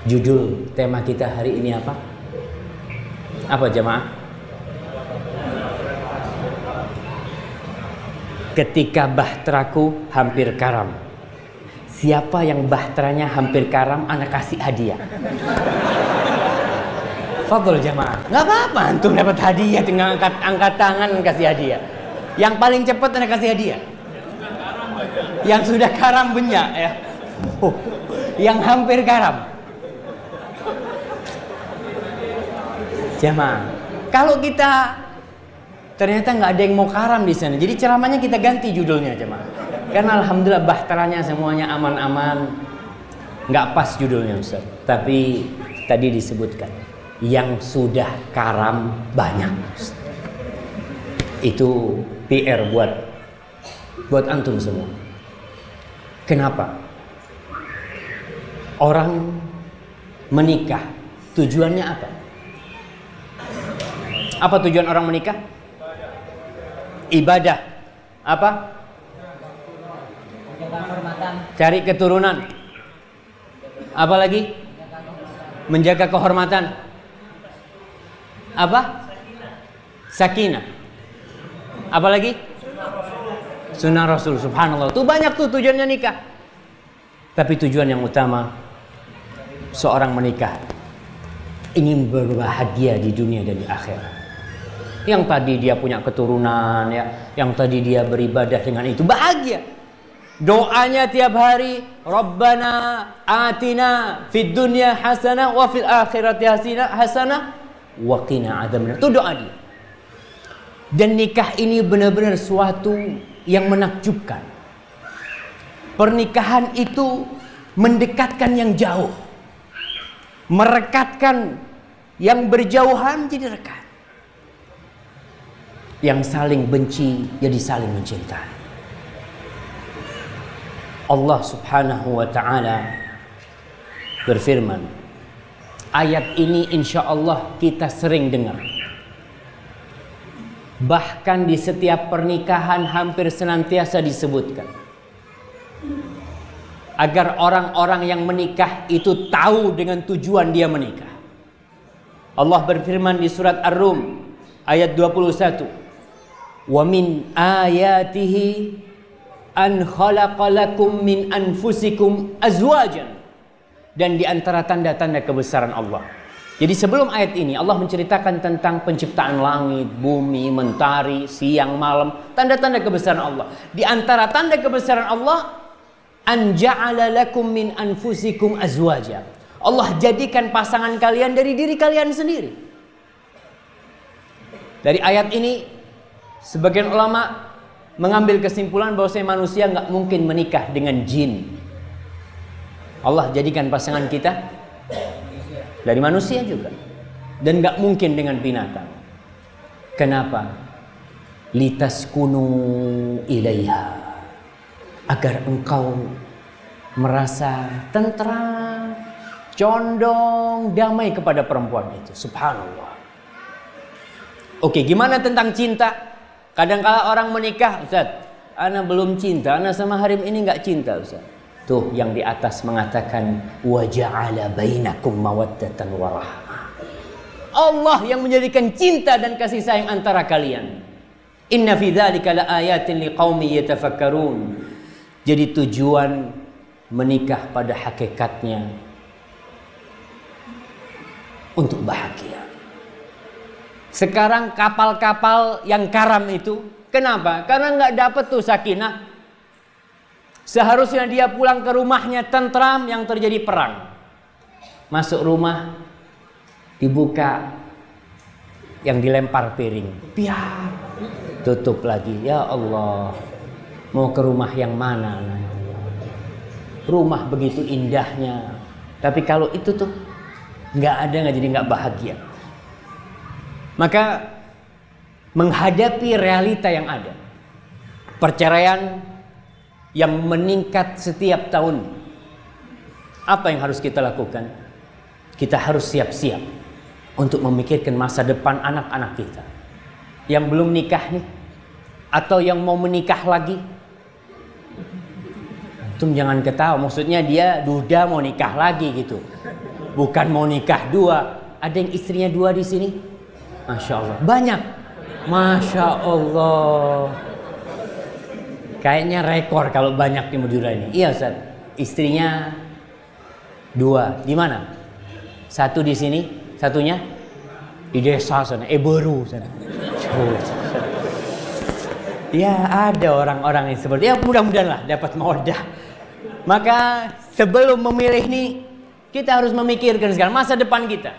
Judul tema kita hari ini apa? Apa jemaah? Ketika bahteraku hampir karam. Siapa yang bahteranya hampir karam, anak kasih hadiah. Fadol jemaah. Nggak apa-apa antum dapat hadiah, tinggal angkat tangan kasih hadiah. Yang paling cepat anak kasih hadiah. Yang sudah karam banyak ya. Yang hampir karam. Jemaah, kalau kita ternyata nggak ada yang mau karam di sana, jadi ceramahnya kita ganti judulnya jemaah. Karena alhamdulillah bahteranya semuanya aman-aman, nggak pas judulnya Ustaz. Tapi tadi disebutkan yang sudah karam banyak. Ustaz. Itu PR buat antum semua. Kenapa? Orang menikah tujuannya apa? Apa tujuan orang menikah? Ibadah. Apa? Cari keturunan. Apa lagi? Menjaga kehormatan. Apa? Sakinah. Apa lagi? Sunnah Rasul. Subhanallah. Tuh banyak tuh tujuannya nikah. Tapi tujuan yang utama seorang menikah ingin berbahagia di dunia dan di akhirat. Yang tadi dia punya keturunan ya, yang tadi dia beribadah dengan itu bahagia. Doanya tiap hari, Rabbana atina fid dunya hasanah wa fil akhirati hasanah wa qina adzabannar. Itu doa dia. Dan nikah ini benar-benar suatu yang menakjubkan. Pernikahan itu mendekatkan yang jauh, merekatkan yang berjauhan jadi dekat. Yang saling benci jadi saling mencintai. Allah Subhanahu wa ta'ala berfirman. Ayat ini insya Allah kita sering dengar. Bahkan di setiap pernikahan hampir senantiasa disebutkan. Agar orang-orang yang menikah itu tahu dengan tujuan dia menikah. Allah berfirman di surat Ar-Rum ayat 21. Wa min ayatihi an khalaqalakum min anfusikum azwajan. Dan di antara tanda-tanda kebesaran Allah. Jadi sebelum ayat ini Allah menceritakan tentang penciptaan langit, bumi, mentari, siang, malam, tanda-tanda kebesaran Allah. Di antara tanda kebesaran Allah, an ja'ala lakum min anfusikum azwaja. Allah jadikan pasangan kalian dari diri kalian sendiri. Dari ayat ini sebagian ulama mengambil kesimpulan bahwa manusia nggak mungkin menikah dengan jin. Allah jadikan pasangan kita dari manusia juga, dan nggak mungkin dengan binatang. Kenapa? Litaskunu ilaiha, agar engkau merasa tentram, condong, damai kepada perempuan itu. Subhanallah. Oke, gimana tentang cinta? Kadang-kala orang menikah, Ustaz, ana belum cinta, ana sama Harim ini nggak cinta, Ustaz. Tuh yang di atas mengatakan wa ja'ala bainakum mawaddatan wa rahmah. Allah yang menjadikan cinta dan kasih sayang antara kalian. Inna fi dzalika laayatin liqaumin yatafakkarun. Jadi tujuan menikah pada hakikatnya untuk bahagia. Sekarang kapal-kapal yang karam itu, kenapa? Karena nggak dapet tuh sakinah. Seharusnya dia pulang ke rumahnya tentram, yang terjadi perang. Masuk rumah, dibuka, yang dilempar piring. Biar tutup lagi. Ya Allah, mau ke rumah yang mana? Rumah begitu indahnya, tapi kalau itu tuh nggak ada, nggak jadi nggak bahagia. Maka menghadapi realita yang ada, perceraian yang meningkat setiap tahun, apa yang harus kita lakukan? Kita harus siap-siap untuk memikirkan masa depan anak-anak kita yang belum nikah nih, atau yang mau menikah lagi. Antum jangan ketawa, maksudnya dia duda mau nikah lagi gitu. Bukan mau nikah 2. Ada yang istrinya 2 di sini? Masya Allah. Banyak. Masya Allah. Kayaknya rekor kalau banyak di Madura ini. Iya Ustaz. Istrinya 2. Di mana? 1 di sini, satunya di desa sana. Baru sana. Ya ada orang-orang yang seperti, ya mudah-mudahan lah dapat mawaddah. Maka sebelum memilih nih, kita harus memikirkan sekarang masa depan kita.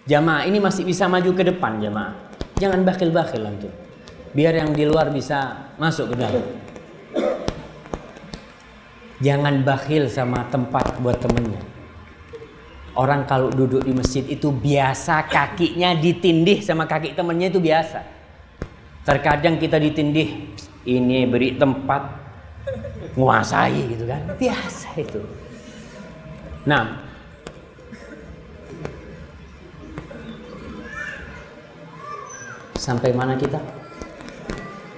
Jamaah ini masih bisa maju ke depan jamaah. Jangan bakhil-bakhil antum. Biar yang di luar bisa masuk ke dalam. Jangan bakhil sama tempat buat temennya. Orang kalau duduk di masjid itu biasa kakinya ditindih sama kaki temennya itu biasa. Terkadang kita ditindih, ini beri tempat nguasai gitu kan. Biasa itu. Nah, sampai mana kita?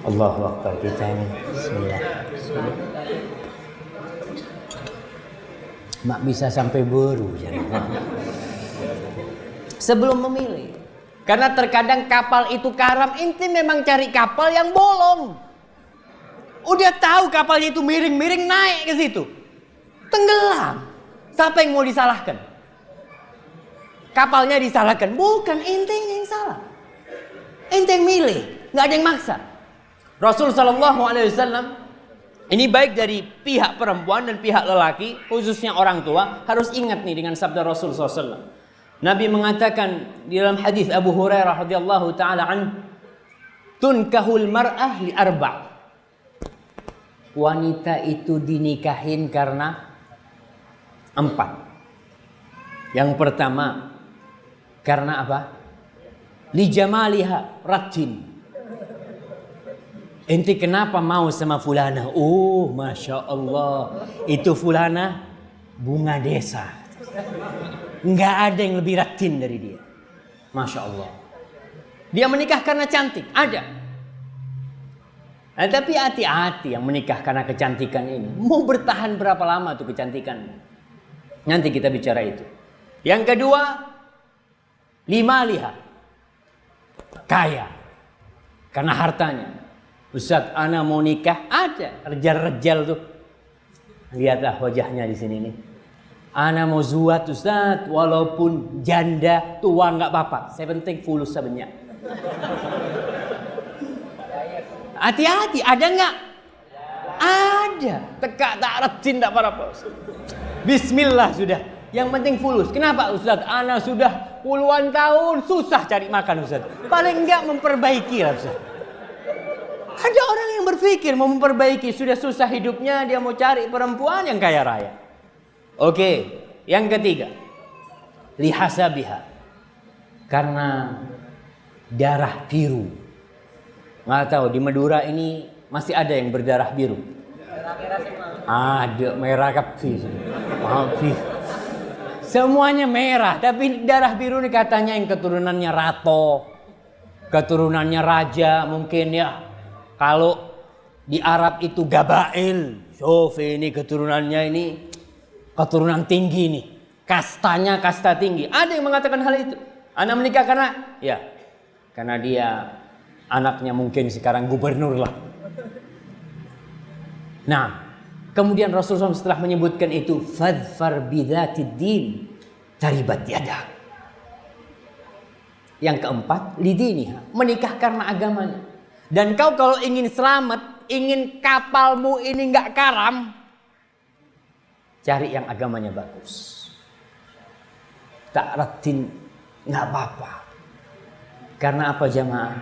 Allahu Akbar kita ini. Bismillah. Mak bisa sampai baru jadi. Sebelum memilih. Karena terkadang kapal itu karam, inti memang cari kapal yang bolong. Udah tahu kapalnya itu miring-miring naik ke situ. Tenggelam. Siapa yang mau disalahkan? Kapalnya disalahkan, bukan intinya yang salah. Ente yang milih, nggak ada yang maksa. Rasul Shallallahu Alaihi Wasallam ini baik dari pihak perempuan dan pihak lelaki, khususnya orang tua, harus ingat nih dengan sabda Rasul SAW. Nabi mengatakan di dalam hadis Abu Hurairah radhiyallahu taala an, tunkahul mar'ah li arba'. Wanita itu dinikahin karena 4. Yang pertama karena apa? Li jamaliha ratin. Ente kenapa mau sama fulana? Oh, Masya Allah. Itu fulana bunga desa. Nggak ada yang lebih ratin dari dia. Masya Allah. Dia menikah karena cantik. Ada. Nah, tapi hati-hati yang menikah karena kecantikan ini. Mau bertahan berapa lama tuh kecantikan? Nanti kita bicara itu. Yang kedua, lima liha. Kaya. Karena hartanya. Ustaz, ana mau nikah, ada rejal-rejal tuh. Lihatlah wajahnya di sini nih. Ana mau zuat Ustaz, walaupun janda tua nggak apa-apa. Saya penting fulus sebanyak. Hati-hati, ada nggak? Ada. Tekak tak rajin tak apa-apa. Bismillah sudah. Yang penting fulus. Kenapa Ustaz? Ana sudah puluhan tahun susah cari makan Ustaz. Paling enggak memperbaiki lah Ustaz. Ada orang yang berpikir mau memperbaiki, sudah susah hidupnya, dia mau cari perempuan yang kaya raya. Oke, yang ketiga, lihasabiha, karena darah biru. Nggak tahu di Madura ini masih ada yang berdarah biru. Ada merah kapsi, semuanya merah, tapi darah biru ini katanya yang keturunannya rato, keturunannya raja mungkin ya. Kalau di Arab itu gabail, Sofi ini keturunannya ini keturunan tinggi nih, kastanya kasta tinggi. Ada yang mengatakan hal itu. Anak menikah karena ya, karena dia anaknya mungkin sekarang gubernur lah. Nah, kemudian Rasulullah SAW setelah menyebutkan itu, fadfar bidzatid din taribat yadak. Yang keempat, lidiniha, menikah karena agamanya. Dan kau kalau ingin selamat, ingin kapalmu ini nggak karam, cari yang agamanya bagus. Tak ratin nggak apa-apa. Karena apa jamaah?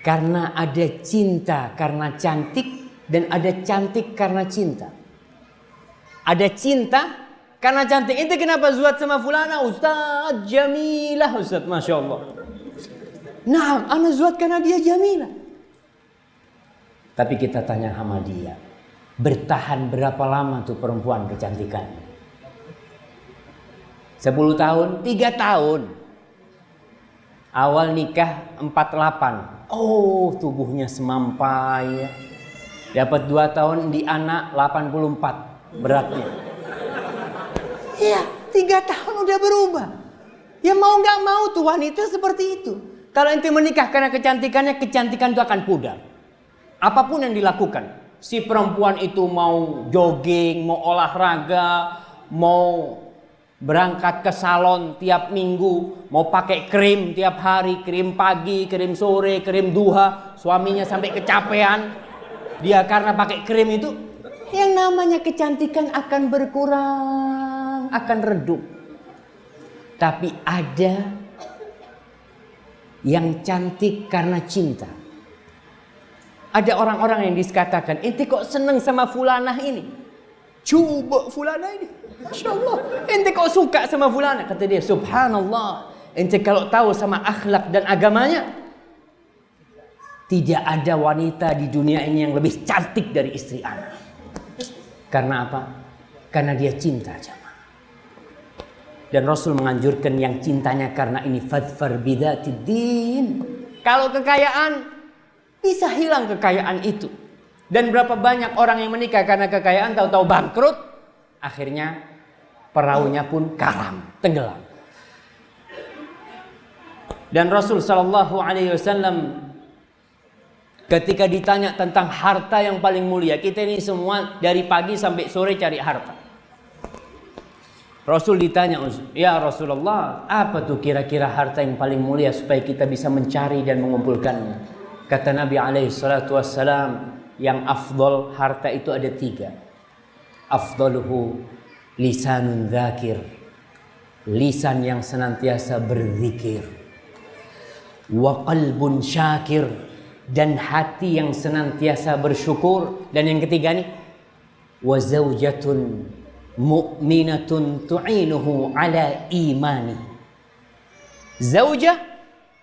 Karena ada cinta karena cantik dan ada cantik karena cinta. Ada cinta karena cantik. Itu kenapa zuat sama fulana? Ustaz Jamilah, Ustaz, Masya Allah. Nah, ana zuat karena dia Jamilah. Tapi kita tanya sama dia, bertahan berapa lama tuh perempuan kecantikannya? 10 tahun, 3 tahun. Awal nikah 48. Oh, tubuhnya semampai ya. Dapat 2 tahun di anak 84 beratnya. Iya. 3 tahun udah berubah. Ya mau nggak mau tuh wanita seperti itu. Kalau ente menikah karena kecantikannya, kecantikan itu akan pudar. Apapun yang dilakukan, si perempuan itu mau jogging, mau olahraga, mau berangkat ke salon tiap minggu, mau pakai krim tiap hari, krim pagi, krim sore, krim duha, suaminya sampai kecapean. Dia karena pakai krim itu, yang namanya kecantikan akan berkurang, akan redup. Tapi ada yang cantik karena cinta. Ada orang-orang yang dikatakan, ente kok seneng sama fulanah ini? Coba fulanah ini, Masya Allah, ente kok suka sama fulanah? Kata dia, subhanallah, ente kalau tahu sama akhlak dan agamanya, tidak ada wanita di dunia ini yang lebih cantik dari istri ana. Karena apa? Karena dia cinta jamaah. Dan Rasul menganjurkan yang cintanya karena ini, fadfar bidzatid din. Kalau kekayaan, bisa hilang kekayaan itu. Dan berapa banyak orang yang menikah karena kekayaan, tahu-tahu bangkrut, akhirnya perahunya pun karam, tenggelam. Dan Rasul sallallahu alaihi wasallam ketika ditanya tentang harta yang paling mulia, kita ini semua dari pagi sampai sore cari harta. Rasul ditanya, ya Rasulullah, apa tuh kira-kira harta yang paling mulia supaya kita bisa mencari dan mengumpulkannya? Kata Nabi alaihi salatu wassalam, yang afdal harta itu ada 3. Afdaluhu lisanun dzakir, lisan yang senantiasa berzikir. Wa qalbun syakir, dan hati yang senantiasa bersyukur. Dan yang ketiga nih, wa zaujatun mu'minatun tu'inuhu ala imani. Zaujah,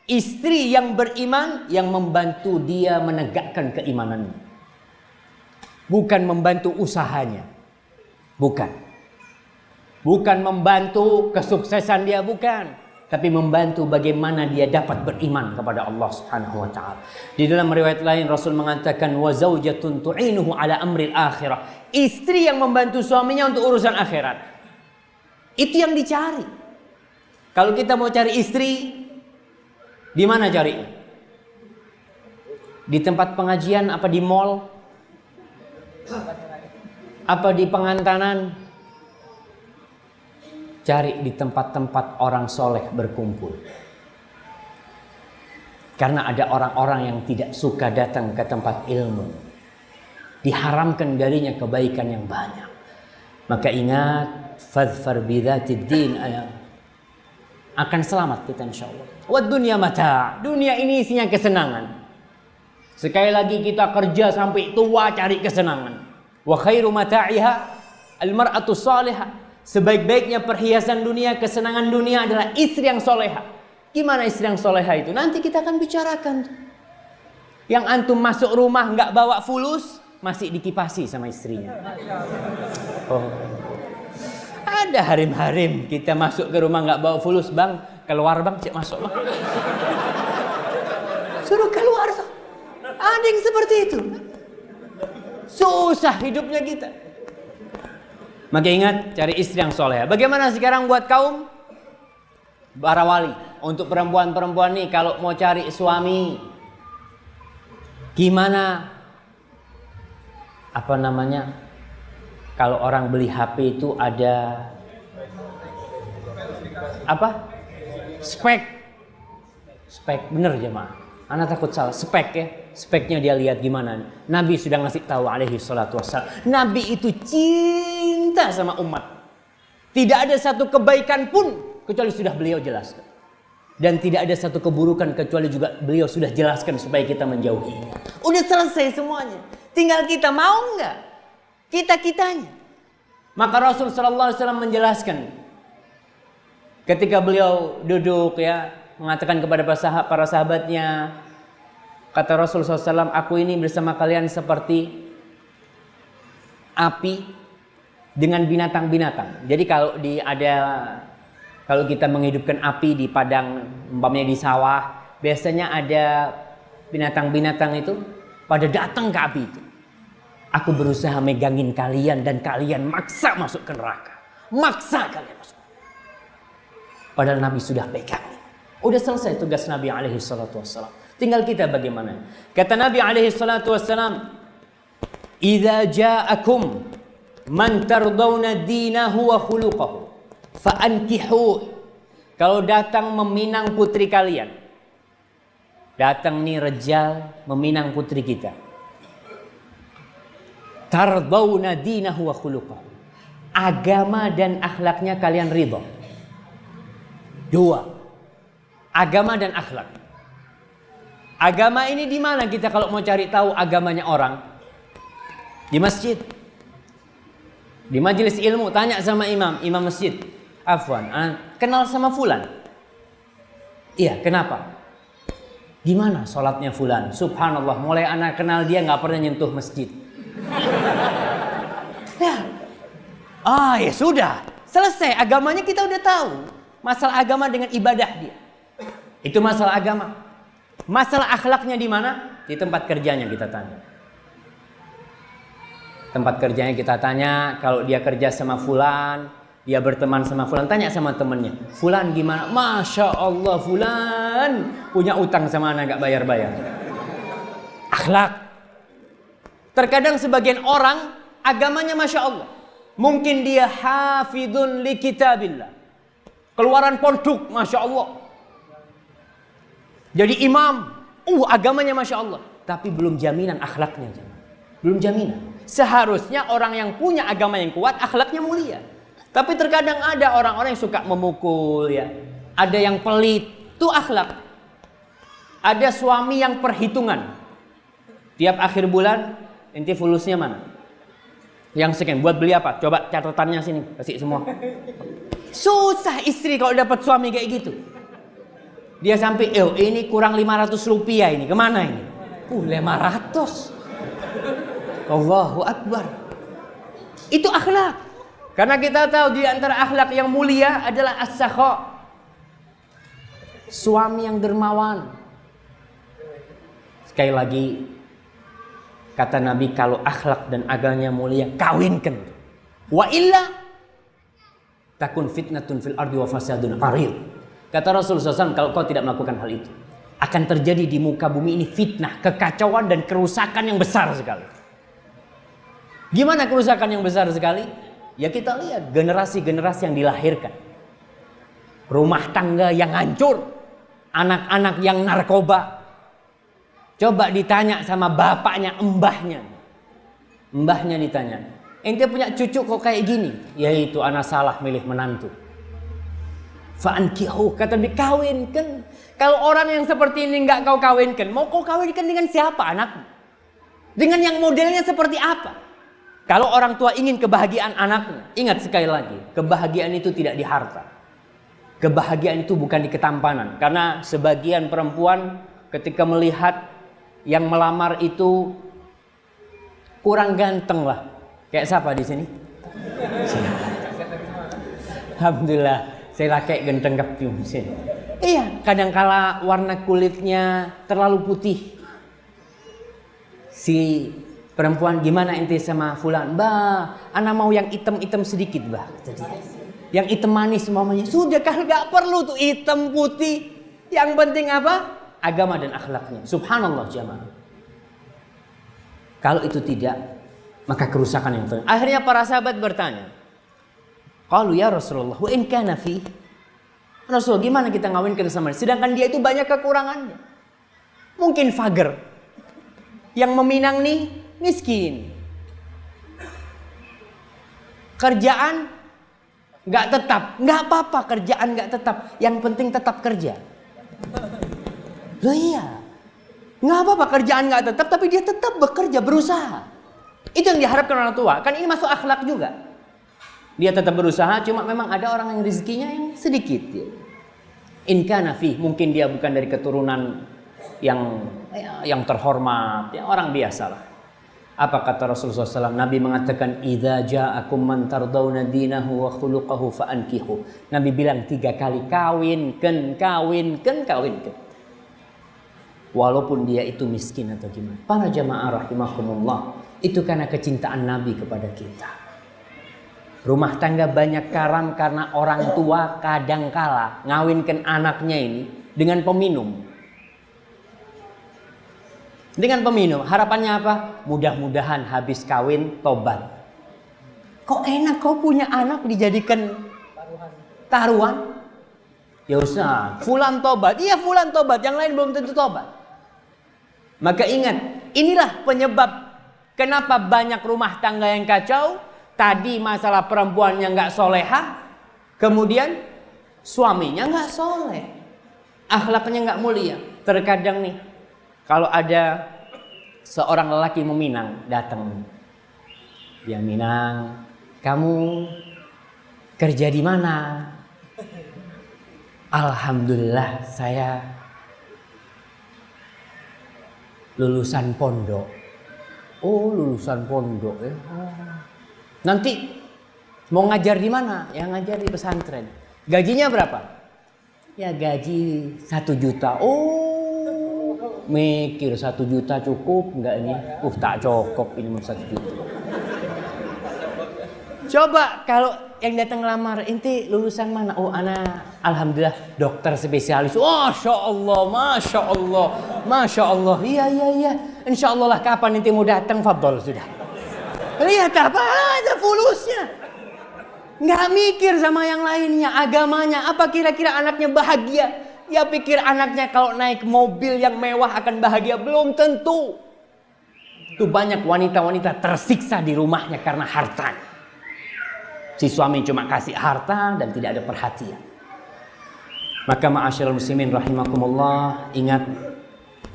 istri yang beriman yang membantu dia menegakkan keimanannya. Bukan membantu usahanya. Bukan. Bukan membantu kesuksesan dia, bukan. Tapi membantu bagaimana dia dapat beriman kepada Allah Subhanahu wa taala. Di dalam riwayat lain Rasul mengatakan, wa zaujatun tu'inuhu ala amril akhirah. Istri yang membantu suaminya untuk urusan akhirat. Itu yang dicari. Kalau kita mau cari istri, di mana cari? Di tempat pengajian apa di mall? Apa di pengantanan? Cari di tempat-tempat orang soleh berkumpul. Karena ada orang-orang yang tidak suka datang ke tempat ilmu. Diharamkan darinya kebaikan yang banyak. Maka ingat, fadfar bidzatid din, akan selamat kita insyaallah. Wad dunya mata', dunia ini isinya kesenangan. Sekali lagi kita kerja sampai tua cari kesenangan. Wa khairu mata'iha al-mar'atu salihah. Sebaik-baiknya perhiasan dunia, kesenangan dunia adalah istri yang soleha. Gimana istri yang soleha itu? Nanti kita akan bicarakan. Yang antum masuk rumah nggak bawa fulus, masih dikipasi sama istrinya. Oh. Ada harim-harim kita masuk ke rumah nggak bawa fulus, bang, keluar bang, cek masuk bang. Suruh keluar. Ada yang seperti itu. Susah hidupnya kita. Maka ingat, cari istri yang soleh. Bagaimana sekarang buat kaum para wali? Untuk perempuan-perempuan nih, kalau mau cari suami, gimana? Apa namanya? Kalau orang beli HP itu ada apa? Spek. Spek, bener jemaah. Anak takut salah. Spek ya. Speknya dia lihat gimana. Nabi sudah ngasih tahu alaihi salatu wassalam. Nabi itu cinta sama umat. Tidak ada satu kebaikan pun kecuali sudah beliau jelaskan. Dan tidak ada satu keburukan kecuali juga beliau sudah jelaskan supaya kita menjauhinya. Udah selesai semuanya. Tinggal kita mau nggak? Kita-kitanya. Maka Rasul sallallahu alaihi wasallam menjelaskan. Ketika beliau duduk ya, mengatakan kepada para sahabatnya, kata Rasul SAW, aku ini bersama kalian seperti api dengan binatang-binatang. Jadi kalau kita menghidupkan api di padang, umpamanya di sawah, biasanya ada binatang-binatang itu pada datang ke api itu. Aku berusaha megangin kalian dan kalian maksa masuk ke neraka. Maksa kalian masuk. Padahal Nabi sudah pegang. Udah selesai tugas Nabi alaihi salatu wassalam. Tinggal kita bagaimana. Kata Nabi alaihi salatu wassalam, "Idza ja'akum man tardawna dinahu wa khuluquhu fa'ankihu." Kalau datang meminang putri kalian. Datang nih rejal meminang putri kita. Tardawna dinahu wa khuluquhu. Agama dan akhlaknya kalian ridho. Dua. Agama dan akhlak. Agama ini di mana kita kalau mau cari tahu agamanya orang? Di masjid. Di majelis ilmu tanya sama imam masjid. Afwan, kenal sama fulan? Iya, kenapa? Gimana sholatnya fulan? Subhanallah, mulai anak kenal dia nggak pernah nyentuh masjid. Ya sudah, selesai. Agamanya kita udah tahu. Masalah agama dengan ibadah dia. Itu masalah agama. Masalah akhlaknya di mana? Di tempat kerjanya kita tanya. Tempat kerjanya kita tanya, kalau dia kerja sama fulan, dia berteman sama fulan, tanya sama temennya, fulan gimana? Masya Allah, fulan punya utang sama anak gak bayar-bayar. Akhlak. Terkadang sebagian orang agamanya Masya Allah, mungkin dia hafidun li kitabillah, keluaran pondok Masya Allah, jadi imam, agamanya Masya Allah, tapi belum jaminan akhlaknya. Belum jaminan. Seharusnya orang yang punya agama yang kuat, akhlaknya mulia. Tapi terkadang ada orang-orang yang suka memukul ya. Ada yang pelit, itu akhlak. Ada suami yang perhitungan. Tiap akhir bulan, inti fulusnya mana? Yang sekian, buat beli apa? Coba catatannya sini, kasih semua. Susah istri kalau dapat suami kayak gitu. Dia sampai, ini kurang 500 rupiah ini, kemana ini? 500. Allahu Akbar. Itu akhlak. Karena kita tahu di antara akhlak yang mulia adalah as-sakha. Suami yang dermawan. Sekali lagi, kata Nabi, kalau akhlak dan agamanya mulia, kawinkan. Wa illa takun fitnatun fil ardi wa fasadun qarir. Kata Rasulullah SAW, kalau kau tidak melakukan hal itu, akan terjadi di muka bumi ini fitnah, kekacauan dan kerusakan yang besar sekali. Gimana kerusakan yang besar sekali? Ya kita lihat generasi-generasi yang dilahirkan. Rumah tangga yang hancur. Anak-anak yang narkoba. Coba ditanya sama bapaknya, mbahnya. Mbahnya ditanya, ente punya cucu kok kayak gini? Yaitu anak salah milih menantu. Fa'ankihu, kata dikawinkan. Kalau orang yang seperti ini nggak kau kawinkan, mau kau kawinkan dengan siapa anakmu? Dengan yang modelnya seperti apa? Kalau orang tua ingin kebahagiaan anaknya, ingat sekali lagi, kebahagiaan itu tidak di harta. Kebahagiaan itu bukan di ketampanan. Karena sebagian perempuan ketika melihat yang melamar itu kurang ganteng lah. Kayak siapa di sini? Alhamdulillah, saya kayak ganteng kepium sini. Iya, kadangkala warna kulitnya terlalu putih. Si perempuan, gimana ente sama fulan? Bah, anak mau yang hitam-hitam sedikit, bah. Yang hitam manis mamanya. Sudah kan gak perlu tuh hitam putih. Yang penting apa? Agama dan akhlaknya. Subhanallah jamaah. Kalau itu tidak, maka kerusakan yang terjadi. Akhirnya para sahabat bertanya, qalu ya Rasulullah, wa in kana fi. Rasul, gimana kita ngawinkan sama dia? Sedangkan dia itu banyak kekurangannya. Mungkin fager. Yang meminang nih miskin. Kerjaan nggak tetap, nggak apa-apa kerjaan nggak tetap. Yang penting tetap kerja. Loh iya, nggak apa-apa kerjaan nggak tetap, tapi dia tetap bekerja, berusaha. Itu yang diharapkan orang tua. Kan ini masuk akhlak juga. Dia tetap berusaha, cuma memang ada orang yang rezekinya yang sedikit. In kana fi, mungkin dia bukan dari keturunan yang terhormat, yang orang biasa lah. Apa kata Rasulullah SAW? Nabi mengatakan, idza ja'akum man tardawna dinahu wa khuluquhu fa'ankihu. Nabi bilang 3 kali, kawinkan. Walaupun dia itu miskin atau gimana. Para jamaah rahimakumullah, itu karena kecintaan Nabi kepada kita. Rumah tangga banyak karam karena orang tua kadangkala ngawinkan anaknya ini dengan peminum. Dengan peminum, harapannya apa? Mudah-mudahan habis kawin tobat. Kok enak kau punya anak dijadikan taruhan? Ya usah, fulan tobat. Iya fulan tobat, yang lain belum tentu tobat. Maka ingat, inilah penyebab kenapa banyak rumah tangga yang kacau. Tadi masalah perempuannya nggak soleha, kemudian suaminya nggak soleh, akhlaknya nggak mulia. Terkadang nih, kalau ada seorang lelaki meminang datang, dia Minang, kamu kerja di mana? Alhamdulillah saya lulusan pondok. Oh lulusan pondok ya. Nanti mau ngajar di mana? Ya ngajar di pesantren. Gajinya berapa? Ya gaji 1 juta. Oh mikir 1 juta cukup nggak ini? Tak cukup ini 1 juta. Coba kalau yang datang ngelamar, inti lulusan mana? Oh anak alhamdulillah dokter spesialis. Masya Allah, masya Allah, masya Allah. Iya. Insya Allah lah kapan inti mau datang? Fadol sudah. Lihat apa ada fulusnya. Nggak mikir sama yang lainnya, agamanya. Apa kira-kira anaknya bahagia? Ya pikir anaknya kalau naik mobil yang mewah akan bahagia. Belum tentu. Itu banyak wanita-wanita tersiksa di rumahnya karena hartanya. Si suami cuma kasih harta dan tidak ada perhatian. Maka ma'asyiral muslimin rahimakumullah, ingat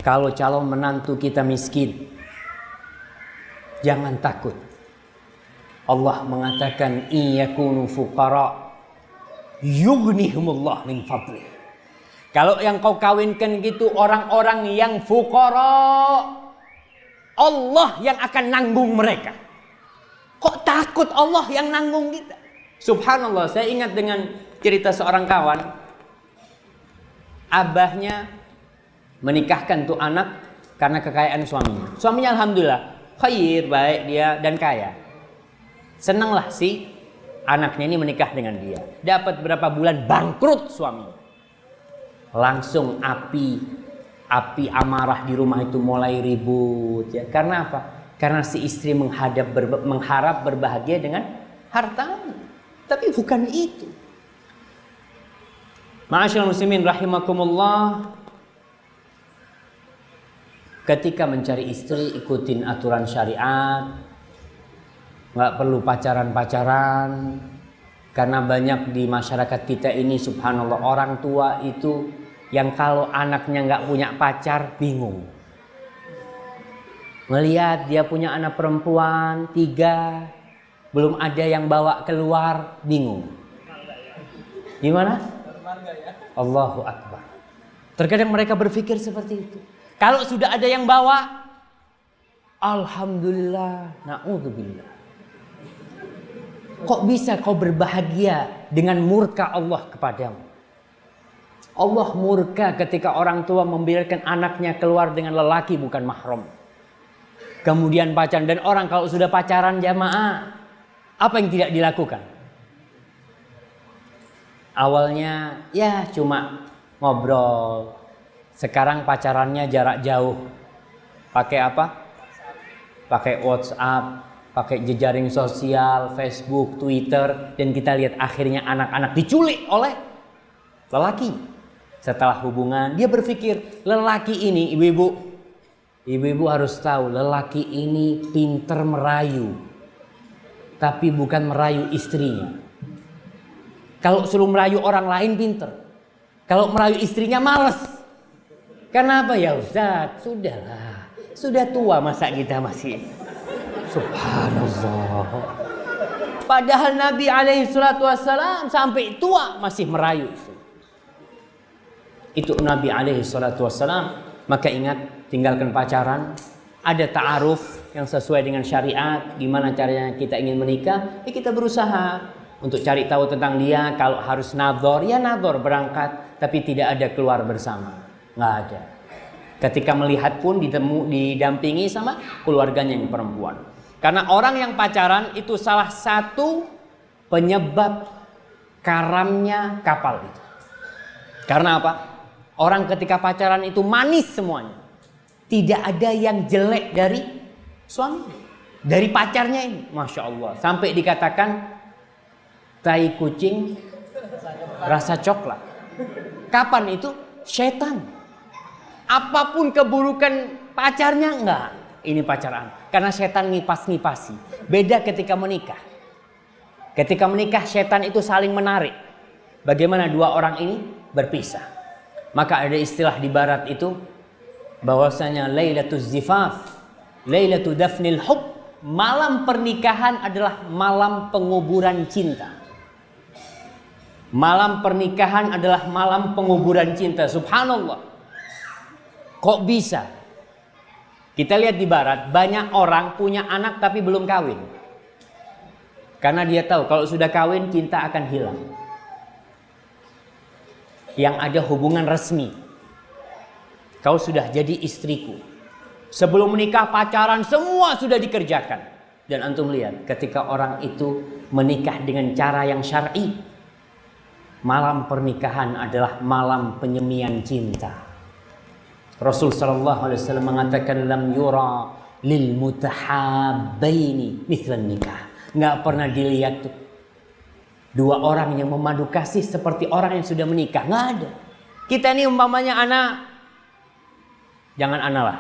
kalau calon menantu kita miskin, jangan takut. Allah mengatakan iyakunu fuqara yughnihumullah min fadlih. Kalau yang kau kawinkan gitu orang-orang yang fuqara, Allah yang akan nanggung mereka. Kok takut Allah yang nanggung kita? Subhanallah, saya ingat dengan cerita seorang kawan. Abahnya menikahkan tuh anak karena kekayaan suaminya. Suaminya alhamdulillah khair, baik dia dan kaya. Senanglah si anaknya ini menikah dengan dia. Dapat berapa bulan bangkrut suaminya. Langsung api amarah di rumah itu mulai ribut ya. Karena apa? Karena si istri mengharap berbahagia dengan hartanya. Tapi bukan itu. Ma'asyiral muslimin rahimakumullah. Ketika mencari istri ikutin aturan syariat. Nggak perlu pacaran-pacaran. Karena banyak di masyarakat kita ini subhanallah orang tua itu yang kalau anaknya nggak punya pacar bingung. Melihat dia punya anak perempuan 3, belum ada yang bawa keluar, bingung. Gimana? Allahu Akbar. Terkadang mereka berpikir seperti itu. Kalau sudah ada yang bawa, alhamdulillah, na'udzubillah. Kok bisa kau berbahagia dengan murka Allah kepadamu? Allah murka ketika orang tua membiarkan anaknya keluar dengan lelaki bukan mahram. Kemudian pacaran. Dan orang kalau sudah pacaran jamaah, apa yang tidak dilakukan? Awalnya ya cuma ngobrol. Sekarang pacarannya jarak jauh. Pakai apa? Pakai WhatsApp, pakai jejaring sosial, Facebook, Twitter. Dan kita lihat akhirnya anak-anak diculik oleh lelaki. Setelah hubungan, dia berpikir lelaki ini, ibu-ibu harus tahu, lelaki ini pinter merayu. Tapi bukan merayu istrinya. Kalau suruh merayu orang lain pinter. Kalau merayu istrinya males. Kenapa ya Ustaz? Sudahlah. Sudah tua masa kita masih. Subhanallah. Padahal Nabi SAW sampai tua masih merayu. Itu Nabi SAW. Maka ingat, tinggalkan pacaran. Ada ta'aruf yang sesuai dengan syariat. Gimana caranya kita ingin menikah, ya kita berusaha untuk cari tahu tentang dia. Kalau harus nadhor, ya nadhor berangkat. Tapi tidak ada keluar bersama. Nggak ada. Ketika melihat pun didampingi sama keluarganya yang perempuan. Karena orang yang pacaran itu salah satu penyebab karamnya kapal itu. Karena apa? Orang ketika pacaran itu manis semuanya. Tidak ada yang jelek dari suami, dari pacarnya ini. Masya Allah. Sampai dikatakan tai kucing rasa coklat. Kapan itu? Setan. Apapun keburukan pacarnya, enggak. Ini pacaran. Karena setan ngipas-ngipasi. Beda ketika menikah. Ketika menikah setan itu saling menarik. Bagaimana dua orang ini berpisah. Maka ada istilah di barat itu bahwasanya Lailatul Zifaf, Lailatul Dafnil Hub, malam pernikahan adalah malam penguburan cinta. Malam pernikahan adalah malam penguburan cinta. Subhanallah. Kok bisa? Kita lihat di barat, banyak orang punya anak tapi belum kawin. Karena dia tahu kalau sudah kawin cinta akan hilang. Yang ada hubungan resmi. Kau sudah jadi istriku. Sebelum menikah pacaran semua sudah dikerjakan. Dan antum lihat ketika orang itu menikah dengan cara yang syar'i, malam pernikahan adalah malam penyemian cinta. Rasul sallallahu alaihi wasallam mengatakan lam yura lil mutahabbaini mithlan nikah. Enggak pernah dilihat tuh dua orang yang memadu kasih seperti orang yang sudah menikah. Enggak ada. Kita ini umpamanya anak, jangan anak lah.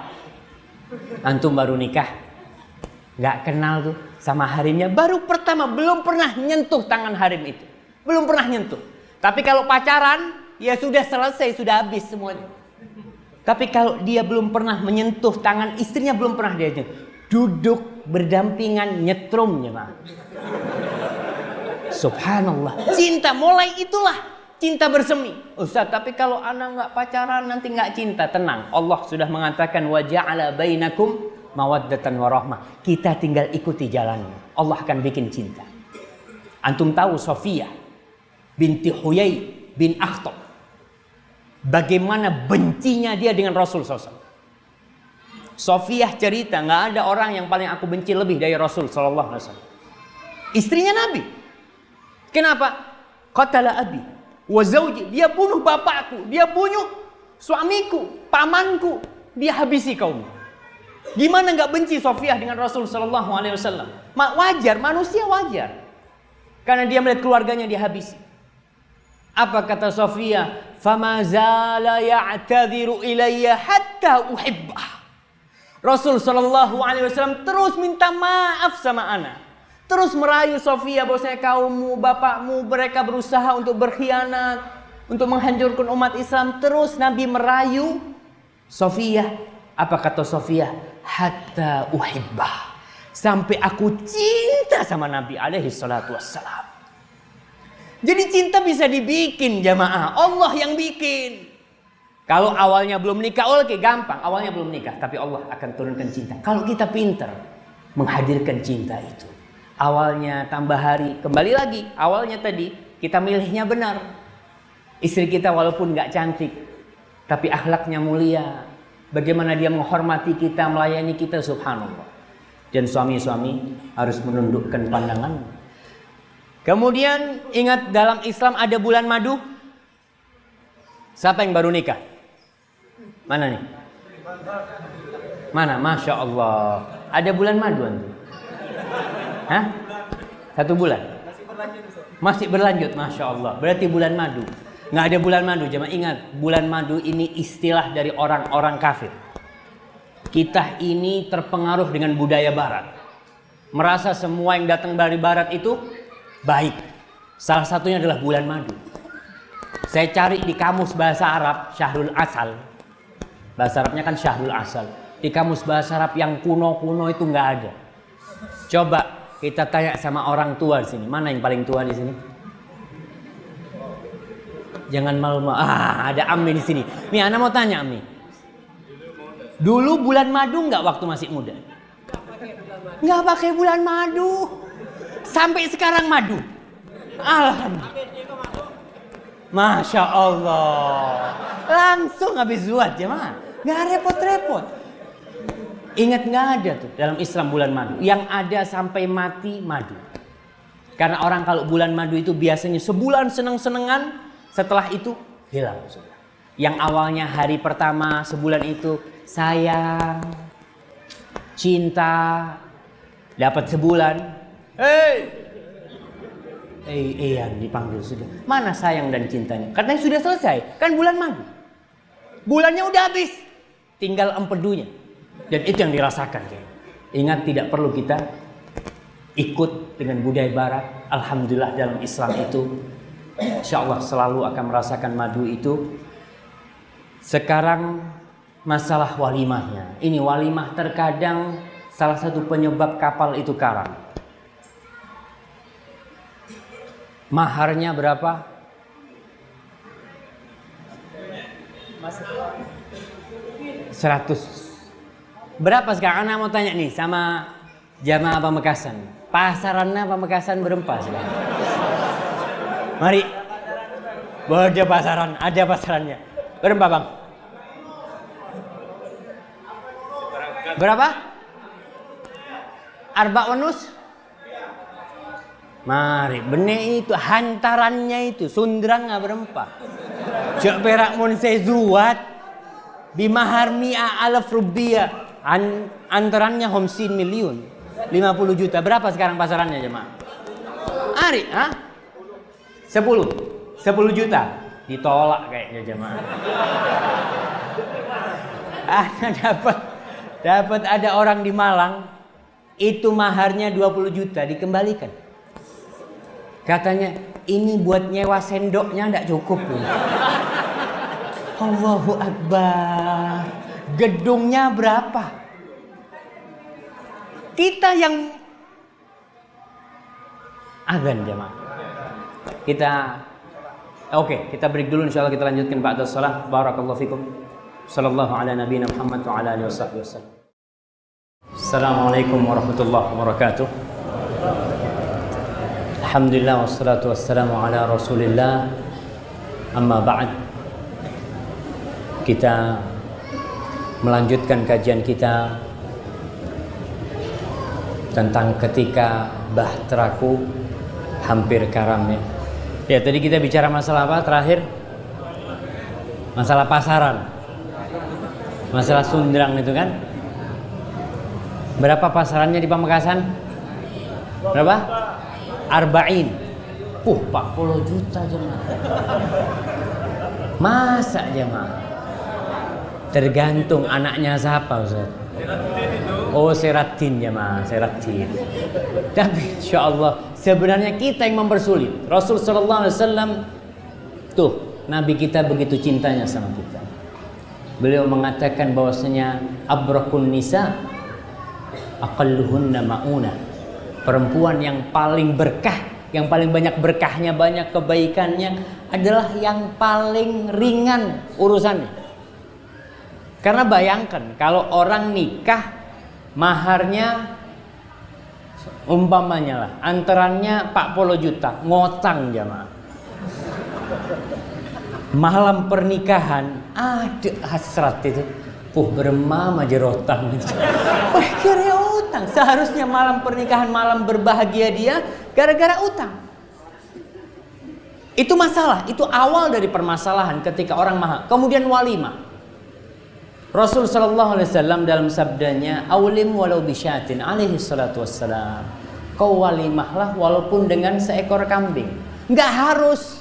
Antum baru nikah, enggak kenal tuh sama harimnya, baru pertama belum pernah nyentuh tangan harim itu. Belum pernah nyentuh. Tapi kalau pacaran, ya sudah selesai, sudah habis semuanya. Tapi kalau dia belum pernah menyentuh tangan istrinya, belum pernah dia nyentuh. Duduk berdampingan nyetrum ya, Subhanallah. Cinta mulai itulah cinta bersemi. Ustaz, tapi kalau anak nggak pacaran nanti nggak cinta. Tenang, Allah sudah mengatakan wa ja'ala bainakum mawaddatan warahmah. Kita tinggal ikuti jalannya. Allah akan bikin cinta. Antum tahu Sofia binti Huyai bin Akhtab, bagaimana bencinya dia dengan Rasul SAW. Sofiyah cerita, nggak ada orang yang paling aku benci lebih dari Rasul SAW. Istrinya Nabi. Kenapa? Qatala abi wa zawji. Dia bunuh bapakku, dia bunuh suamiku, pamanku, dia habisi kaum. Gimana nggak benci Sofiyah dengan Rasul SAW? Wajar, manusia wajar. Karena dia melihat keluarganya dihabisi. Apa kata Sofiyah? Fama zala ya'tadhiru ilayya hatta uhibbah. Rasul sallallahu alaihi wasallam terus minta maaf sama ana. Terus merayu Sofiyah bahwasanya kaummu, bapakmu mereka berusaha untuk berkhianat, untuk menghancurkan umat Islam. Terus Nabi merayu Sofiyah. Apa kata Sofiyah? Hatta uhibbah. Sampai aku cinta sama Nabi alaihi salatu wassalam. Jadi cinta bisa dibikin jamaah. Allah yang bikin. Kalau awalnya belum nikah, oke gampang. Awalnya belum nikah, tapi Allah akan turunkan cinta. Kalau kita pintar menghadirkan cinta itu. Awalnya tambah hari, kembali lagi. Awalnya tadi kita milihnya benar. Istri kita walaupun gak cantik, tapi akhlaknya mulia. Bagaimana dia menghormati kita, melayani kita, subhanallah. Dan suami-suami harus menundukkan pandangan. Kemudian ingat dalam Islam ada bulan madu. Siapa yang baru nikah? Mana nih? Mana? Masya Allah. Ada bulan madu antum? Hah? 1 bulan? Masih berlanjut. Masya Allah. Berarti bulan madu. Nggak ada bulan madu. Jangan ingat, bulan madu ini istilah dari orang-orang kafir. Kita ini terpengaruh dengan budaya barat. Merasa semua yang datang dari barat itu baik. Salah satunya adalah bulan madu. Saya cari di kamus bahasa Arab, Syahrul Asal. Bahasa Arabnya kan Syahrul Asal. Di kamus bahasa Arab yang kuno-kuno itu nggak ada. Coba kita tanya sama orang tua di sini. Mana yang paling tua di sini? Jangan malu-malu. Ada Ami di sini. Mi, ana mau tanya Ami. Dulu bulan madu nggak waktu masih muda? Nggak pakai bulan madu. Sampai sekarang madu. Alhamdulillah. Masya Allah. Langsung habis zuat jemaah. Nggak repot-repot. Ingat nggak ada tuh dalam Islam bulan madu. Yang ada sampai mati madu. Karena orang kalau bulan madu itu biasanya sebulan seneng-senengan, setelah itu hilang. Yang awalnya hari pertama sebulan itu sayang, cinta, dapat sebulan, yang dipanggil sudah. Mana sayang dan cintanya? Katanya sudah selesai, kan bulan madu. Bulannya udah habis, tinggal empedunya. Dan itu yang dirasakan. Ingat, tidak perlu kita ikut dengan budaya barat. Alhamdulillah dalam Islam itu insya Allah selalu akan merasakan madu itu. Sekarang masalah walimahnya. Ini walimah terkadang salah satu penyebab kapal itu karam. Maharnya berapa? 100. Berapa sekarang? Anak mau tanya nih sama jamaah Pamekasan. Pasarannya Pamekasan berempa sekarang. Mari. Ada pasaran, ada pasarannya. Berapa bang? Berapa? Arba onus? Mari, benih itu hantarannya itu sundrang nggak berempat. Jak perak mun sezuat bimahar mi'a alaf rupiah. Antarannya 50 miliun, 50 juta. Berapa sekarang pasarannya jemaah? Ari, 10 juta. Ditolak kayaknya jemaah. Dapat ada orang di Malang itu maharnya 20 juta dikembalikan. Katanya ini buat nyewa sendoknya enggak cukup. Allahu Akbar. Gedungnya berapa? Kita yang azan jemaah. Kita break dulu, insyaallah kita lanjutkan ba'da shalah. Barakallahu fikum. Sallallahu ala nabiyina Muhammad wa ala alihi wasallam. Assalamualaikum warahmatullahi wabarakatuh. Alhamdulillah wassalatu wassalamu ala Rasulillah. Amma ba'd. Kita melanjutkan kajian kita tentang ketika bahteraku hampir karamnya. Ya, tadi kita bicara masalah apa terakhir? Masalah pasaran. Masalah sundrang itu kan? Berapa pasarannya di Pamekasan? Berapa? Arba'in. 40 juta jemaah. Masa jemaah? Tergantung anaknya siapa Ustaz. Oh, Seratin jemaah, Seratin. Tapi insyaallah sebenarnya kita yang mempersulit. Rasul sallallahu alaihi wasallam tuh, Nabi kita begitu cintanya sama kita. Beliau mengatakan bahwasanya abrakun nisa aqalluhunna mauna. Perempuan yang paling berkah, yang paling banyak berkahnya, banyak kebaikannya adalah yang paling ringan urusannya. Karena bayangkan kalau orang nikah maharnya umpamanya lah antarannya 40 juta, ngotang jamaah. Malam pernikahan ada hasrat itu. Beremam aja rotang. Wah, kira utang. Seharusnya malam pernikahan malam berbahagia dia gara-gara utang. Itu masalah, itu awal dari permasalahan ketika orang mahal. Kemudian walimah. Rasul sallallahu alaihi wasallam dalam sabdanya, "Aulim walau bisyatin," alaihi salatu wassalam. Kau walimahlah walaupun dengan seekor kambing. Enggak harus.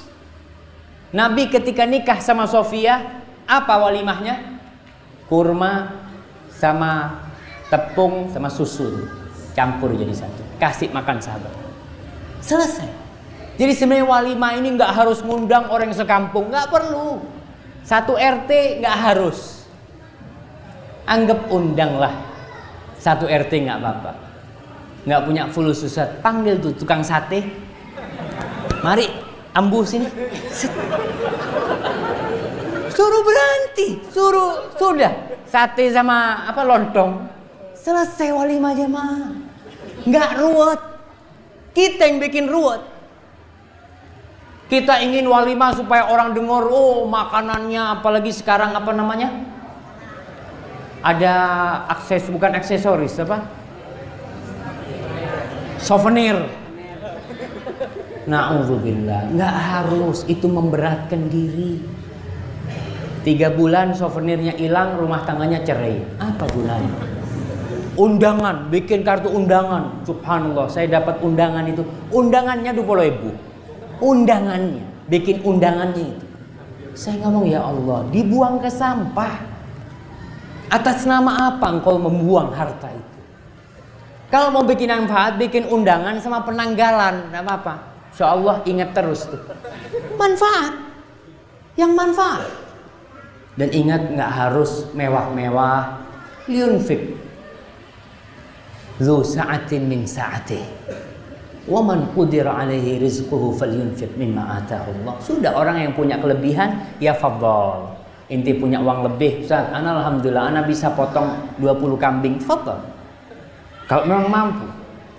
Nabi ketika nikah sama Sofia, apa walimahnya? Kurma sama tepung sama susu campur jadi satu. Kasih makan sahabat. Selesai. Jadi sebenarnya walimah ini enggak harus ngundang orang sekampung, enggak perlu. Satu RT enggak harus. Anggap undanglah satu RT nggak apa-apa. Nggak punya fulus Ustaz, panggil tuh tukang sate. Mari ambuh sini. Suruh berhenti, sudah sate sama apa lontong. Selesai walimah jemaah. Nggak ruwet. Kita yang bikin ruwet. Kita ingin walimah supaya orang dengar, oh makanannya apalagi sekarang apa namanya? Ada bukan aksesoris apa? Souvenir. Na'udzubillah. Nggak harus, itu memberatkan diri. 3 bulan souvenirnya hilang, rumah tangganya cerai. Apa gunanya? Undangan, bikin kartu undangan. Subhanallah, saya dapat undangan itu. Undangannya 20.000. Undangannya, bikin undangannya itu. Saya ngomong, ya Allah, dibuang ke sampah. Atas nama apa engkau membuang harta itu? Kalau mau bikin manfaat, bikin undangan sama penanggalan, enggak apa-apa. Insya Allah ingat terus tuh. Manfaat. Yang manfaat. Dan ingat, nggak harus mewah-mewah. Liunfik dzu sa'atin min sa'atih. Wa man qudira 'alaihi rizquhu falyunfik mimma ataahu Allah. Sudah, orang yang punya kelebihan, ya fadhal. Inti punya uang lebih, Ustaz, ana alhamdulillah ana bisa potong 20 kambing, fadhal. Kalau memang mampu.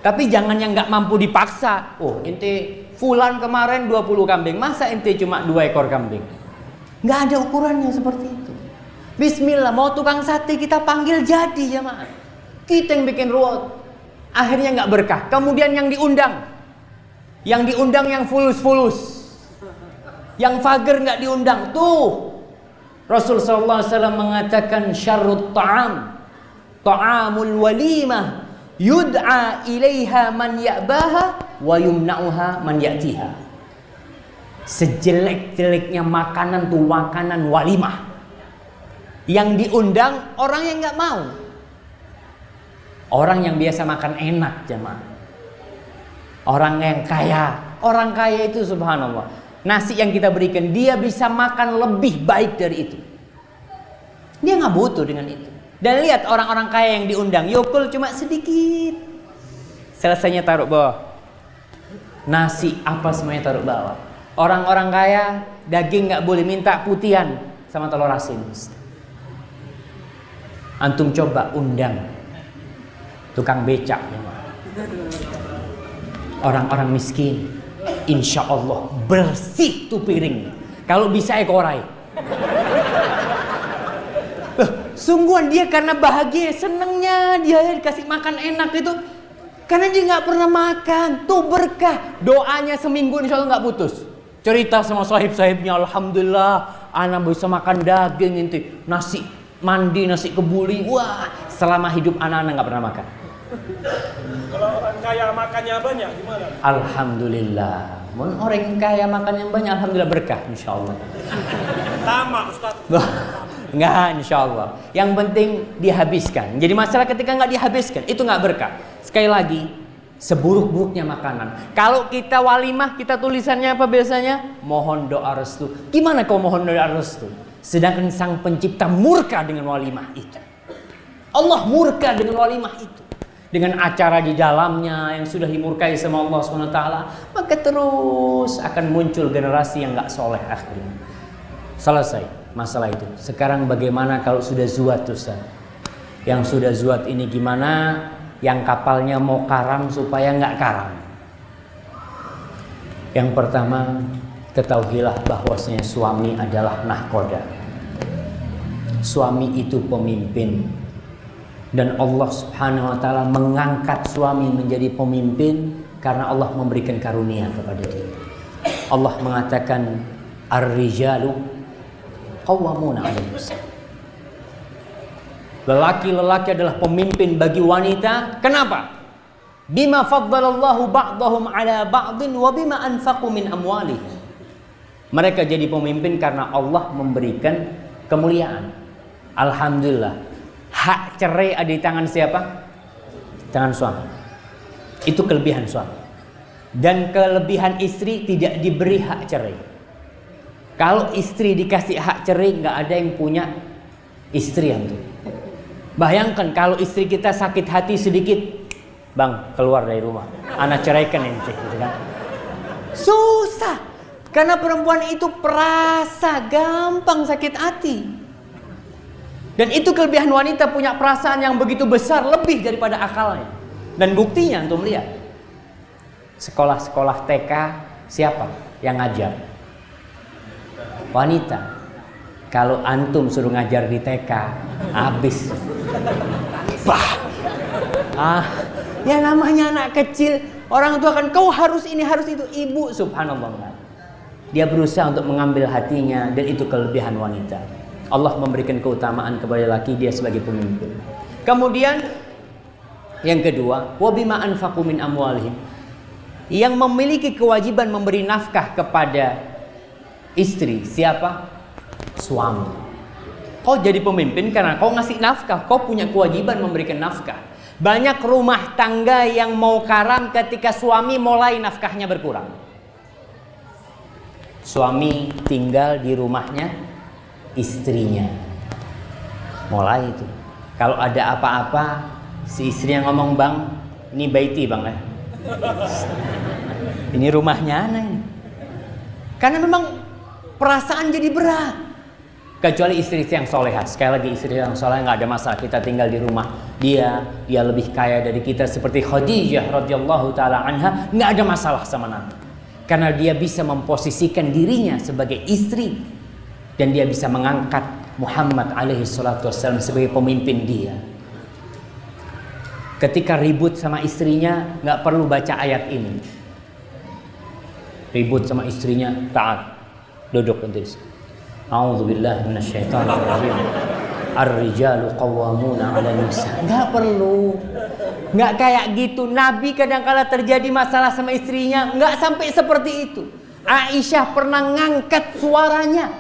Tapi jangan yang nggak mampu dipaksa. Oh, inti fulan kemarin 20 kambing, masa inti cuma 2 ekor kambing? Nggak ada ukurannya seperti itu. Bismillah, mau tukang sate kita panggil jadi ya Mas. Kita yang bikin ruwet. Akhirnya nggak berkah. Kemudian yang diundang yang fulus-fulus, yang fager nggak diundang. Tuh Rasul sallallahu alaihi wasallam mengatakan syarrut ta'am ta'amul walimah yud'a ilaiha man ya'baha wa yumna'uha man ya'tiha. Sejelek-jeleknya makanan tuh makanan walimah, yang diundang orang yang nggak mau, orang yang biasa makan enak jemaah, orang yang kaya. Orang kaya itu subhanallah, nasi yang kita berikan dia bisa makan lebih baik dari itu. Dia nggak butuh dengan itu. Dan lihat orang-orang kaya yang diundang, yokul cuma sedikit, selesainya taruh bawah. Nasi apa semuanya taruh bawah. Orang-orang kaya daging nggak boleh, minta putihan sama telur asin. Antum coba undang tukang becak, orang-orang miskin, insya Allah bersih tuh piring. Kalau bisa ekorai. Sungguhan dia karena bahagia, senengnya dia dikasih makan enak itu. Karena dia nggak pernah makan, tuh berkah. Doanya seminggu insya Allah nggak putus. Cerita sama sahib-sahibnya, alhamdulillah anak bisa makan daging inti, nasi mandi, nasi kebuli. Wah, selama hidup anak-anak nggak pernah makan. Kalau orang kaya makannya banyak gimana? Alhamdulillah. Orang kaya makan yang banyak, alhamdulillah berkah insya Allah. Tamak Ustaz. Enggak, insya Allah. Yang penting dihabiskan. Jadi masalah ketika nggak dihabiskan, itu nggak berkah. Sekali lagi, seburuk-buruknya makanan. Kalau kita walimah, kita tulisannya apa biasanya? Mohon doa restu. Gimana kau mohon doa restu? Sedangkan sang pencipta murka dengan walimah itu. Allah murka dengan walimah itu. Dengan acara di dalamnya yang sudah dimurkai sama Allah SWT, maka terus akan muncul generasi yang nggak soleh akhirnya. Selesai masalah itu. Sekarang bagaimana kalau sudah zuat, Ustaz? Yang sudah zuat ini gimana? Yang kapalnya mau karam supaya nggak karam. Yang pertama, ketahuilah bahwasanya suami adalah nahkoda. Suami itu pemimpin. Dan Allah subhanahu wa ta'ala mengangkat suami menjadi pemimpin karena Allah memberikan karunia kepada dia. Allah mengatakan, Ar-rijalu qawwamuna 'alan nisa. Lelaki-lelaki adalah pemimpin bagi wanita. Kenapa? Bima faddalallahu ba'dahum 'ala ba'din wa bima anfaqu min amwalihim. Mereka jadi pemimpin karena Allah memberikan kemuliaan. Alhamdulillah. Hak cerai ada di tangan siapa? Tangan suami. Itu kelebihan suami. Dan kelebihan istri tidak diberi hak cerai. Kalau istri dikasih hak cerai, nggak ada yang punya istri yang tuh. Bayangkan kalau istri kita sakit hati sedikit, bang keluar dari rumah, anak ceraikan ente, gitu kan? Susah, karena perempuan itu perasa, gampang sakit hati. Dan itu kelebihan wanita, punya perasaan yang begitu besar, lebih daripada akalnya. Dan buktinya antum lihat, sekolah-sekolah TK siapa yang ngajar? Wanita. Kalau antum suruh ngajar di TK, habis. Bah. Ya namanya anak kecil, Orang tua kan kau harus ini harus itu. Ibu subhanallah, dia berusaha untuk mengambil hatinya, dan itu kelebihan wanita. Allah memberikan keutamaan kepada laki dia sebagai pemimpin. Kemudian yang kedua, wa bima anfaqu min amwalihim, yang memiliki kewajiban memberi nafkah kepada istri. Siapa? Suami. Kau jadi pemimpin karena kau ngasih nafkah, kau punya kewajiban memberikan nafkah. Banyak rumah tangga yang mau karam ketika suami mulai nafkahnya berkurang. Suami tinggal di rumahnya istrinya. Mulai itu. Kalau ada apa-apa, si istrinya ngomong, "Bang, ini baiti bang ya. Ini rumahnya anak ini." Karena memang perasaan jadi berat. Kecuali istri-istri yang solehah. Sekali lagi istri yang solehah nggak ada masalah. Kita tinggal di rumah dia lebih kaya dari kita seperti Khadijah radhiyallahu taala anha, nggak ada masalah sama Nabi. Karena dia bisa memposisikan dirinya sebagai istri dan dia bisa mengangkat Muhammad alaihi salatu wassalam sebagai pemimpin dia. Ketika ribut sama istrinya nggak perlu baca ayat ini. Ribut sama istrinya, taat, duduk nanti. A'udzubillahi minasyaitonirrajim. Ar-rijalu qawwamuna 'alan nisa. Enggak perlu. Enggak kayak gitu. Nabi kadang-kala terjadi masalah sama istrinya, enggak sampai seperti itu. Aisyah pernah ngangkat suaranya.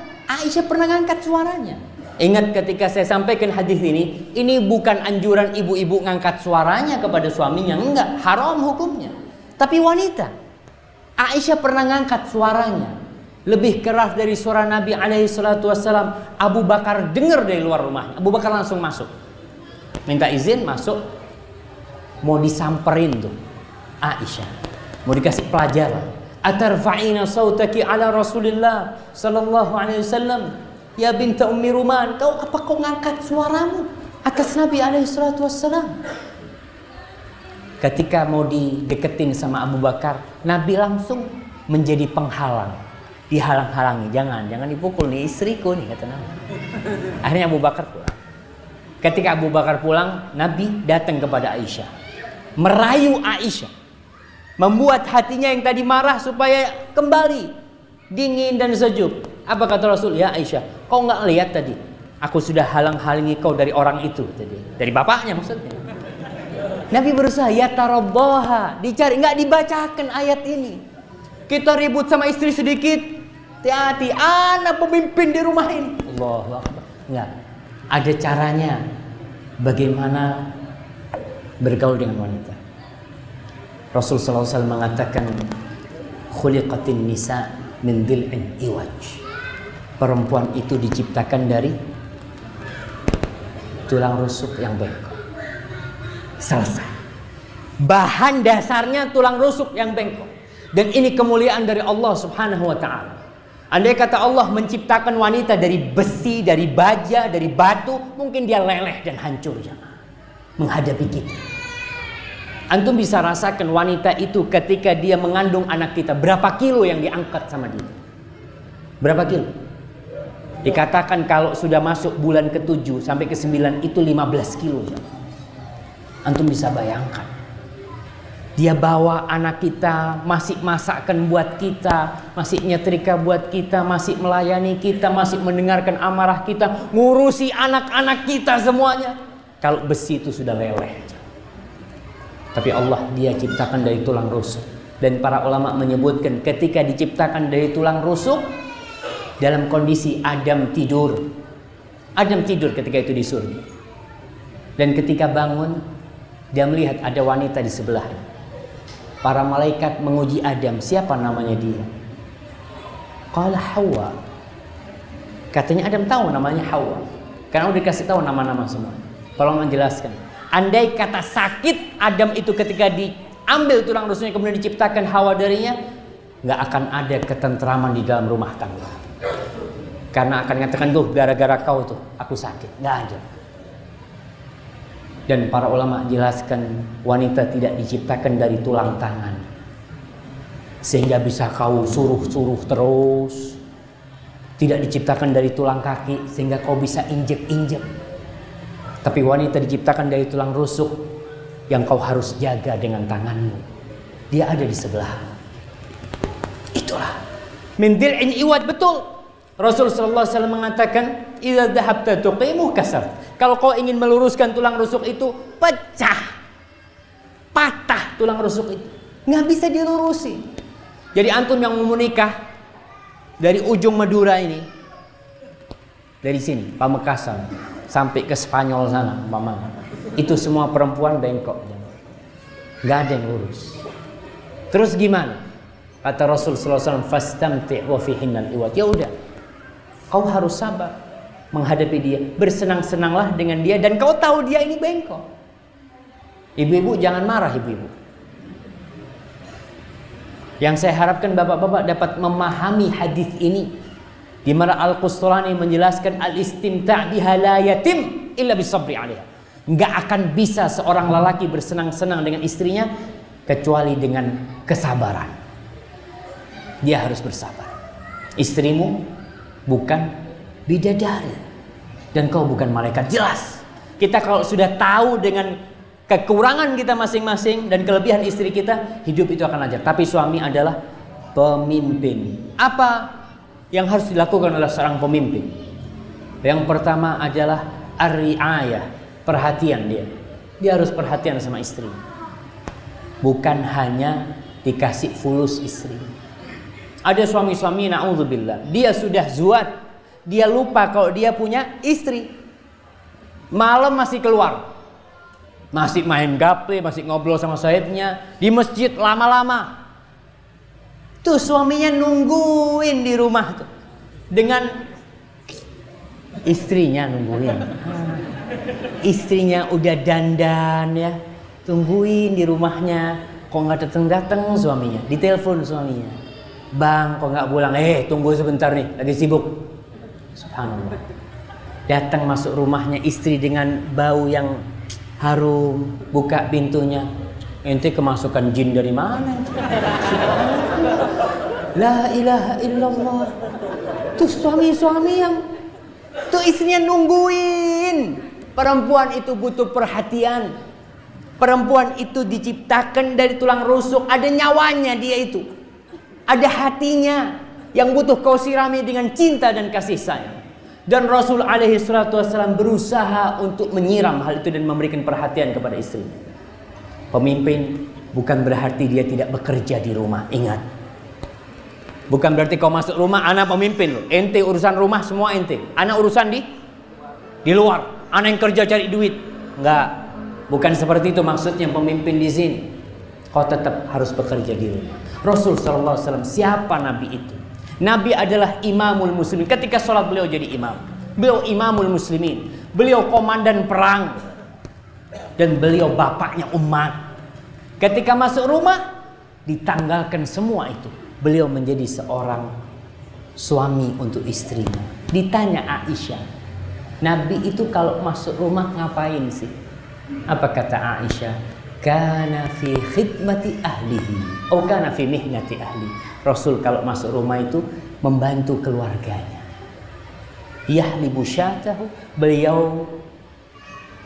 Ingat ketika saya sampaikan hadis ini bukan anjuran ibu-ibu ngangkat suaranya kepada suaminya, enggak, haram hukumnya. Tapi wanita, Aisyah pernah ngangkat suaranya. Lebih keras dari suara Nabi alaihi salatu wassalam. Abu Bakar dengar dari luar rumah. Abu Bakar langsung masuk. Minta izin masuk. Mau disamperin tuh Aisyah. Mau dikasih pelajaran. Atarfa'ina sautaki ala Rasulillah sallallahu alaihi wasallam. Ya binta Ummi Ruman, kau ngangkat suaramu atas Nabi alaihi salatu wassalam? Ketika mau dideketin sama Abu Bakar, Nabi langsung menjadi penghalang. Dihalang-halangi, jangan dipukul nih istriku nih, kata Nabi. Akhirnya Abu Bakar pulang. Ketika Abu Bakar pulang, Nabi datang kepada Aisyah, merayu Aisyah, membuat hatinya yang tadi marah supaya kembali dingin dan sejuk. Apa kata Rasul? Ya Aisyah, kau nggak lihat tadi? Aku sudah halang-halangi kau dari orang itu tadi, dari bapaknya maksudnya. Nabi berusaha ya tarabbaha, dicari, nggak dibacakan ayat ini. Kita ribut sama istri sedikit. Hati-hati, anak pemimpin di rumah ini. Allahu Akbar. Enggak. Ada caranya bagaimana bergaul dengan wanita. Rasul sallallahu alaihi wasallam mengatakan khuliqatin nisa min dhil'in iwaj. Perempuan itu diciptakan dari tulang rusuk yang bengkok. Selesai. Bahan dasarnya tulang rusuk yang bengkok. Dan ini kemuliaan dari Allah subhanahu wa ta'ala. Andai kata Allah menciptakan wanita dari besi, dari baja, dari batu, mungkin dia leleh dan hancur menghadapi kita. Antum bisa rasakan wanita itu ketika dia mengandung anak kita, berapa kilo yang diangkat sama dia? Berapa kilo? Dikatakan kalau sudah masuk bulan ke-7 sampai ke-9 itu 15 kilo. Antum bisa bayangkan. Dia bawa anak kita, masih masakkan buat kita, masih nyetrika buat kita, masih melayani kita, masih mendengarkan amarah kita, ngurusi anak-anak kita semuanya. Kalau besi itu sudah leleh. Tapi Allah dia ciptakan dari tulang rusuk. Dan para ulama menyebutkan ketika diciptakan dari tulang rusuk, dalam kondisi Adam tidur. Adam tidur ketika itu di surga. Dan ketika bangun, dia melihat ada wanita di sebelahnya. Para malaikat menguji Adam, siapa namanya dia? Qala Hawa. Katanya Adam tahu namanya Hawa. Karena udah dikasih tahu nama-nama semua. Tolong menjelaskan. Andai kata sakit Adam itu ketika diambil tulang rusuknya kemudian diciptakan Hawa darinya, nggak akan ada ketentraman di dalam rumah tangga. Karena akan mengatakan tuh gara-gara kau tuh aku sakit. Nggak ada. Dan para ulama jelaskan wanita tidak diciptakan dari tulang tangan sehingga bisa kau suruh-suruh terus. Tidak diciptakan dari tulang kaki sehingga kau bisa injek-injek. Tapi wanita diciptakan dari tulang rusuk yang kau harus jaga dengan tanganmu. dia ada di sebelah. Itulah min dil'in iwad, betul. Rasul sallallahu alaihi wasallam mengatakan, "Idza dhahabta tuqimu kasar." Kalau kau ingin meluruskan tulang rusuk itu, pecah. Patah tulang rusuk itu. Nggak bisa dilurusin. Jadi antum yang mau menikah dari ujung Madura ini, dari sini, Pamekasan sampai ke Spanyol sana, umpamanya, itu semua perempuan bengkok, nggak ada yang lurus. Terus gimana? Kata Rasul sallallahu alaihi wasallam, "Fastamti' wa fihinnal iwad." Ya udah, kau harus sabar menghadapi dia, bersenang-senanglah dengan dia, dan kau tahu dia ini bengkok. Ibu-ibu jangan marah, ibu-ibu. Yang saya harapkan bapak-bapak dapat memahami hadis ini, di mana Al-Qustulani menjelaskan al-istimta' biha la yatim illa bisabri 'alaiha. Enggak akan bisa seorang lelaki bersenang-senang dengan istrinya kecuali dengan kesabaran. Dia harus bersabar. Istrimu bukan bidadari dan kau bukan malaikat. Jelas. Kita kalau sudah tahu dengan kekurangan kita masing-masing dan kelebihan istri kita, hidup itu akan lancar. Tapi suami adalah pemimpin. Apa yang harus dilakukan oleh seorang pemimpin? Yang pertama adalah ar-ri'ayah, perhatian dia. Dia harus perhatian sama istri. Bukan hanya dikasih fulus istri. Ada suami-suami na'udzubillah, dia sudah zuat, dia lupa kalau dia punya istri. Malam masih keluar, masih main gaple, masih ngobrol sama sahabatnya di masjid lama-lama. Tuh suaminya nungguin di rumah tuh, dengan istrinya nungguin. Istrinya udah dandan ya, tungguin di rumahnya. Kok nggak datang-datang suaminya? Ditelepon suaminya, "Bang, kok nggak pulang?" Tunggu sebentar nih, lagi sibuk. Subhanallah. Datang masuk rumahnya istri dengan bau yang harum, buka pintunya. Ente kemasukan jin dari mana? La ilaha illallah. Tuh suami-suami yang tuh istrinya nungguin. Perempuan itu butuh perhatian. Perempuan itu diciptakan dari tulang rusuk, ada nyawanya dia itu. Ada hatinya yang butuh kau sirami dengan cinta dan kasih sayang. Dan Rasul alaihi salatu wassalam berusaha untuk menyiram hal itu dan memberikan perhatian kepada istrinya. Pemimpin bukan berarti dia tidak bekerja di rumah. Ingat, bukan berarti kau masuk rumah, anak pemimpin loh. Ente urusan rumah semua ente. Anak urusan di luar. Anak yang kerja cari duit. Enggak, bukan seperti itu maksudnya pemimpin di sini. Kau tetap harus bekerja di rumah. Rasul sallallahu alaihi wasallam, siapa Nabi itu? Nabi adalah imamul muslimin. Ketika sholat beliau jadi imam. Beliau imamul muslimin. Beliau komandan perang. Dan beliau bapaknya umat. Ketika masuk rumah, ditanggalkan semua itu. Beliau menjadi seorang suami untuk istrinya. Ditanya Aisyah, Nabi itu kalau masuk rumah ngapain sih? Apa kata Aisyah? Kana fi khidmati ahlihi, atau kana fi mihnati ahli. Rasul kalau masuk rumah itu membantu keluarganya. Yahlibu syatahu, beliau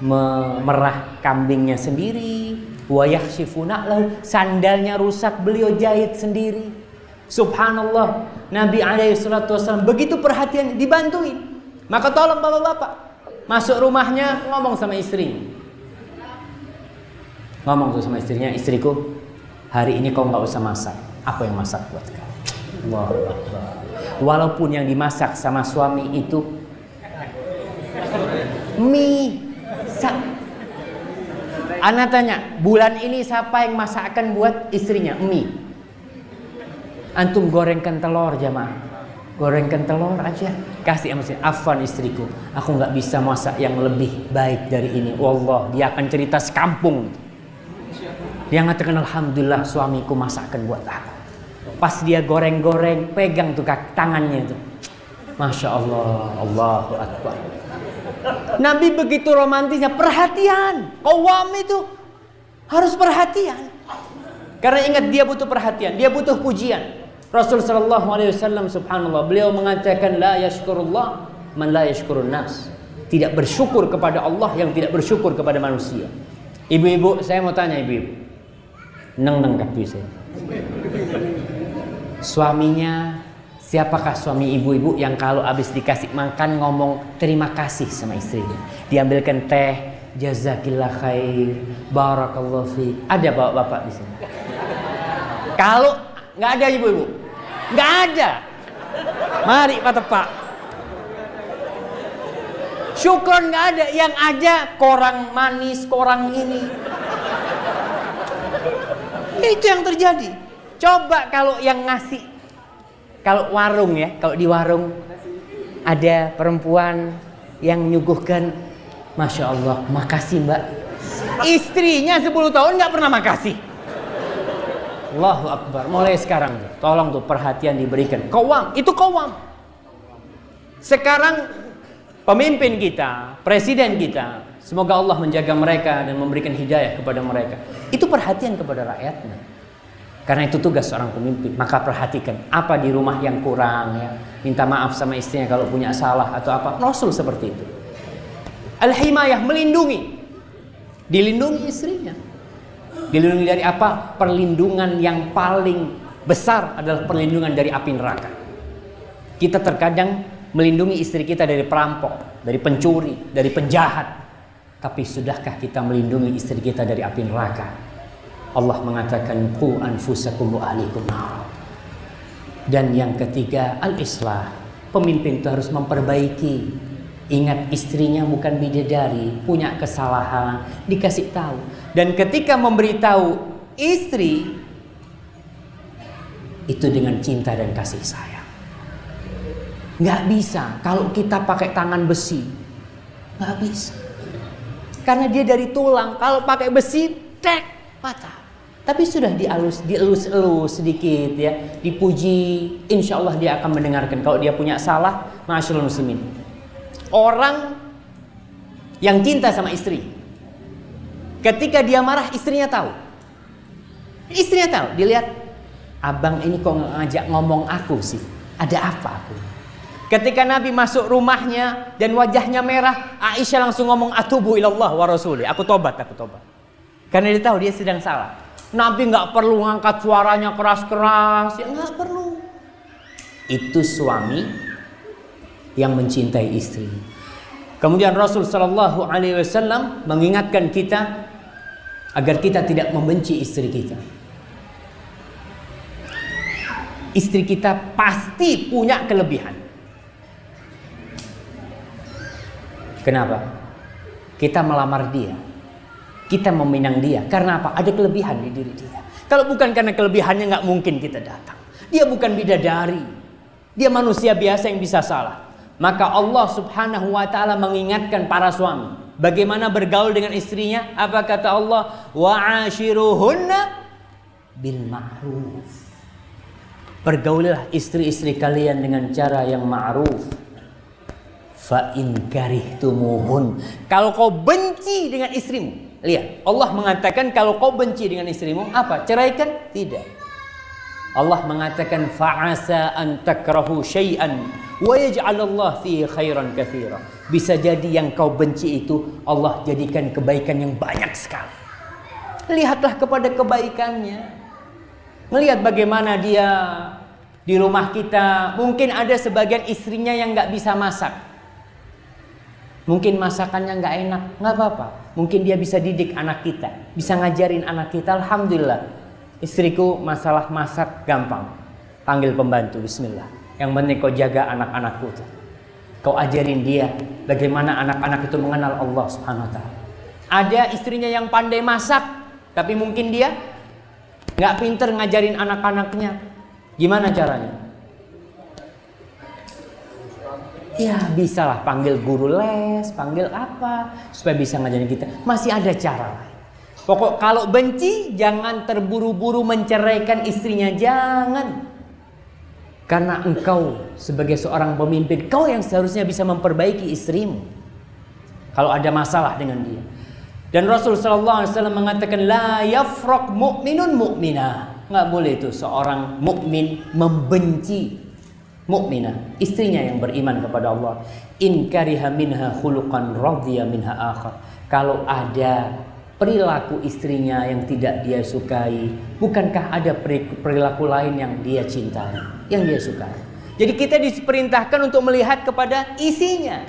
memerah kambingnya sendiri. Wa yakhshifu na'lahu, sandalnya rusak beliau jahit sendiri. Subhanallah, Nabi alaihi salatu wasallam begitu perhatian, dibantuin. Maka tolong bapak-bapak, masuk rumahnya ngomong sama istrinya. Ngomong tuh sama istrinya, "Istriku, hari ini kau nggak usah masak. Aku yang masak buat kau." Allahu Akbar. Walaupun yang dimasak sama suami itu mie. Ana tanya, bulan ini siapa yang masakkan buat istrinya? Mie. Antum gorengkan telur jamaah. Gorengkan telur aja. Kasih sama istrinya. "Afwan istriku, aku nggak bisa masak yang lebih baik dari ini." Wallah, dia akan cerita sekampung. Dia mengatakan, "Alhamdulillah suamiku masakkan buat aku." Pas dia goreng-goreng, pegang tuh tangannya itu. Masya Allah, Allahu Akbar. Nabi begitu romantisnya, perhatian. Qawwam itu harus perhatian. Karena ingat, dia butuh perhatian, dia butuh pujian. Rasul sallallahu alaihi wasallam, subhanallah, beliau mengatakan, "La yashkurullah man la yashkurun nas." Tidak bersyukur kepada Allah yang tidak bersyukur kepada manusia. Ibu-ibu, saya mau tanya ibu-ibu. Neng kapuse. Suaminya, siapakah suami ibu-ibu yang kalau habis dikasih makan ngomong terima kasih sama istrinya? Diambilkan teh, jazakillah khair, barakallahu fiik. Ada bapak-bapak di sini? Kalau nggak ada ibu-ibu, nggak ada. Mari Pak Tepak. Syukron nggak ada, yang ada korang manis, korang ini. Itu yang terjadi. Coba kalau yang ngasih, kalau warung ya, kalau di warung ada perempuan yang nyuguhkan, Masya Allah, makasih mbak. Istrinya 10 tahun nggak pernah makasih. Allahu Akbar. Mulai sekarang tolong tuh perhatian diberikan. Qawwam, itu qawwam. Sekarang pemimpin kita, presiden kita, semoga Allah menjaga mereka dan memberikan hidayah kepada mereka. Itu perhatian kepada rakyatnya. Karena itu tugas seorang pemimpin. Maka perhatikan apa di rumah yang kurang ya. Minta maaf sama istrinya kalau punya salah atau apa. Rasul seperti itu. Al-himayah, melindungi. Dilindungi istrinya. Dilindungi dari apa? Perlindungan yang paling besar adalah perlindungan dari api neraka. Kita terkadang melindungi istri kita dari perampok, dari pencuri, dari penjahat. Tapi sudahkah kita melindungi istri kita dari api neraka? Allah mengatakan qu anfusakum wa ahlikum nar. Dan yang ketiga, al-islah. Pemimpin itu harus memperbaiki. Ingat, istrinya bukan bidadari, punya kesalahan, dikasih tahu. Dan ketika memberitahu istri, itu dengan cinta dan kasih sayang. Nggak bisa kalau kita pakai tangan besi, nggak bisa. Karena dia dari tulang, kalau pakai besi, tek, patah. Tapi sudah dielus-elus sedikit ya, dipuji, insya Allah dia akan mendengarkan. Kalau dia punya salah, ma'asyiral muslimin. Orang yang cinta sama istri, ketika dia marah, istrinya tahu. Istrinya tahu, dilihat, abang ini kok ngajak ngomong aku sih, ada apa aku? Ketika Nabi masuk rumahnya dan wajahnya merah, Aisyah langsung ngomong, atubu ilallah wa rasuli, aku tobat. Karena dia tahu dia sedang salah. Nabi nggak perlu ngangkat suaranya keras-keras, ya nggak perlu. Itu suami yang mencintai istri. Kemudian Rasul Shallallahu Alaihi Wasallam mengingatkan kita agar kita tidak membenci istri kita. Istri kita pasti punya kelebihan. Kenapa? Kita melamar dia, kita meminang dia. Karena apa? Ada kelebihan di diri dia. Kalau bukan karena kelebihannya, nggak mungkin kita datang. Dia bukan bidadari, dia manusia biasa yang bisa salah. Maka Allah Subhanahu wa ta'ala mengingatkan para suami bagaimana bergaul dengan istrinya. Apa kata Allah? Wa'ashiruhunna bil ma'ruf. Bergaulilah istri-istri kalian dengan cara yang ma'ruf. Fa in karihtumuhun. Kalau kau benci dengan istrimu, lihat, Allah mengatakan kalau kau benci dengan istrimu, apa? Ceraikan? Tidak. Allah mengatakan fa'asa an takrahu syai'an wa yaj'alallah fihi khairan katsira. Bisa jadi yang kau benci itu Allah jadikan kebaikan yang banyak sekali. Lihatlah kepada kebaikannya. Melihat bagaimana dia di rumah kita. Mungkin ada sebagian istrinya yang nggak bisa masak. Mungkin masakannya nggak enak, nggak apa-apa. Mungkin dia bisa didik anak kita, bisa ngajarin anak kita. Alhamdulillah. Istriku masalah masak gampang, panggil pembantu, bismillah. Yang penting kau jaga anak-anakku, kau ajarin dia bagaimana anak-anak itu mengenal Allah Subhanahu wa ta'ala. Ada istrinya yang pandai masak, tapi mungkin dia nggak pinter ngajarin anak-anaknya. Gimana caranya? Ya bisalah panggil guru les, panggil apa, supaya bisa ngajarin kita. Masih ada cara lain. Pokok kalau benci jangan terburu-buru menceraikan istrinya, jangan. Karena engkau sebagai seorang pemimpin, kau yang seharusnya bisa memperbaiki istrimu kalau ada masalah dengan dia. Dan Rasul sallallahu alaihi wasallam mengatakan la yafraq mu'minun mu'minah. Enggak boleh itu seorang mukmin membenci mukminah, istrinya yang beriman kepada Allah. In kariha minha khuluqan radhiya minha akhar. Kalau ada perilaku istrinya yang tidak dia sukai? Bukankah ada perilaku lain yang dia cintai, yang dia sukai? Jadi kita diperintahkan untuk melihat kepada isinya,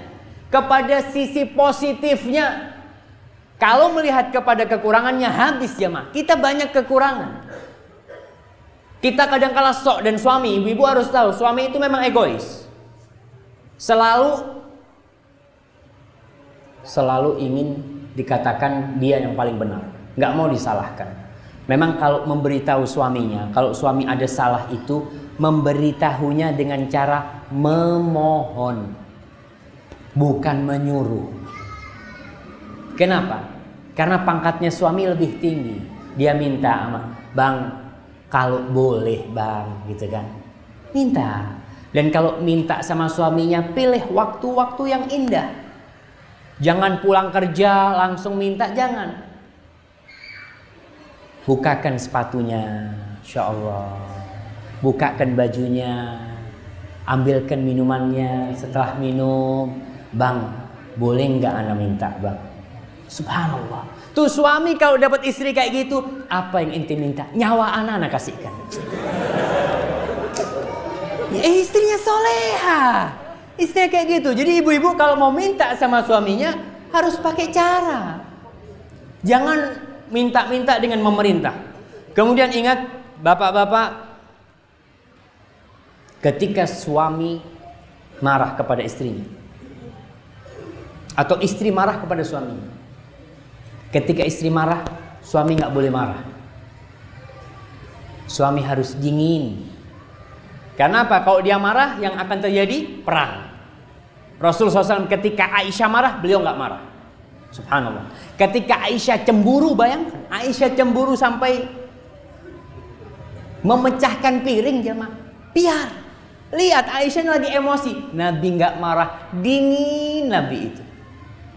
kepada sisi positifnya. Kalau melihat kepada kekurangannya, habis jemaah. Kita banyak kekurangan. Kita kadang kala sok, dan suami, ibu-ibu harus tahu, suami itu memang egois. Selalu ingin dikatakan dia yang paling benar, nggak mau disalahkan. Memang kalau memberitahu suaminya, kalau suami ada salah itu memberitahunya dengan cara memohon, bukan menyuruh. Kenapa? Karena pangkatnya suami lebih tinggi. Dia minta, bang, kalau boleh bang, gitu kan? Minta. Dan kalau minta sama suaminya, pilih waktu-waktu yang indah. Jangan pulang kerja langsung minta, jangan. Bukakan sepatunya, Insya Allah. Bukakan bajunya, ambilkan minumannya. Setelah minum, bang, boleh nggak ana minta bang? Subhanallah. Tuh suami kalau dapat istri kayak gitu, apa yang ente minta? Nyawa ana kasihkan. Ya, istrinya soleha. Istrinya kayak gitu. Jadi ibu-ibu kalau mau minta sama suaminya harus pakai cara. Jangan minta-minta dengan memerintah. Kemudian ingat bapak-bapak, ketika suami marah kepada istrinya atau istri marah kepada suaminya, ketika istri marah, suami nggak boleh marah. Suami harus dingin. Karena apa? Kalau dia marah, yang akan terjadi perang. Rasulullah SAW ketika Aisyah marah, beliau nggak marah. Subhanallah. Ketika Aisyah cemburu, bayangkan, Aisyah cemburu sampai memecahkan piring, jemaah. Biar lihat Aisyah lagi emosi, Nabi nggak marah, dingin Nabi itu.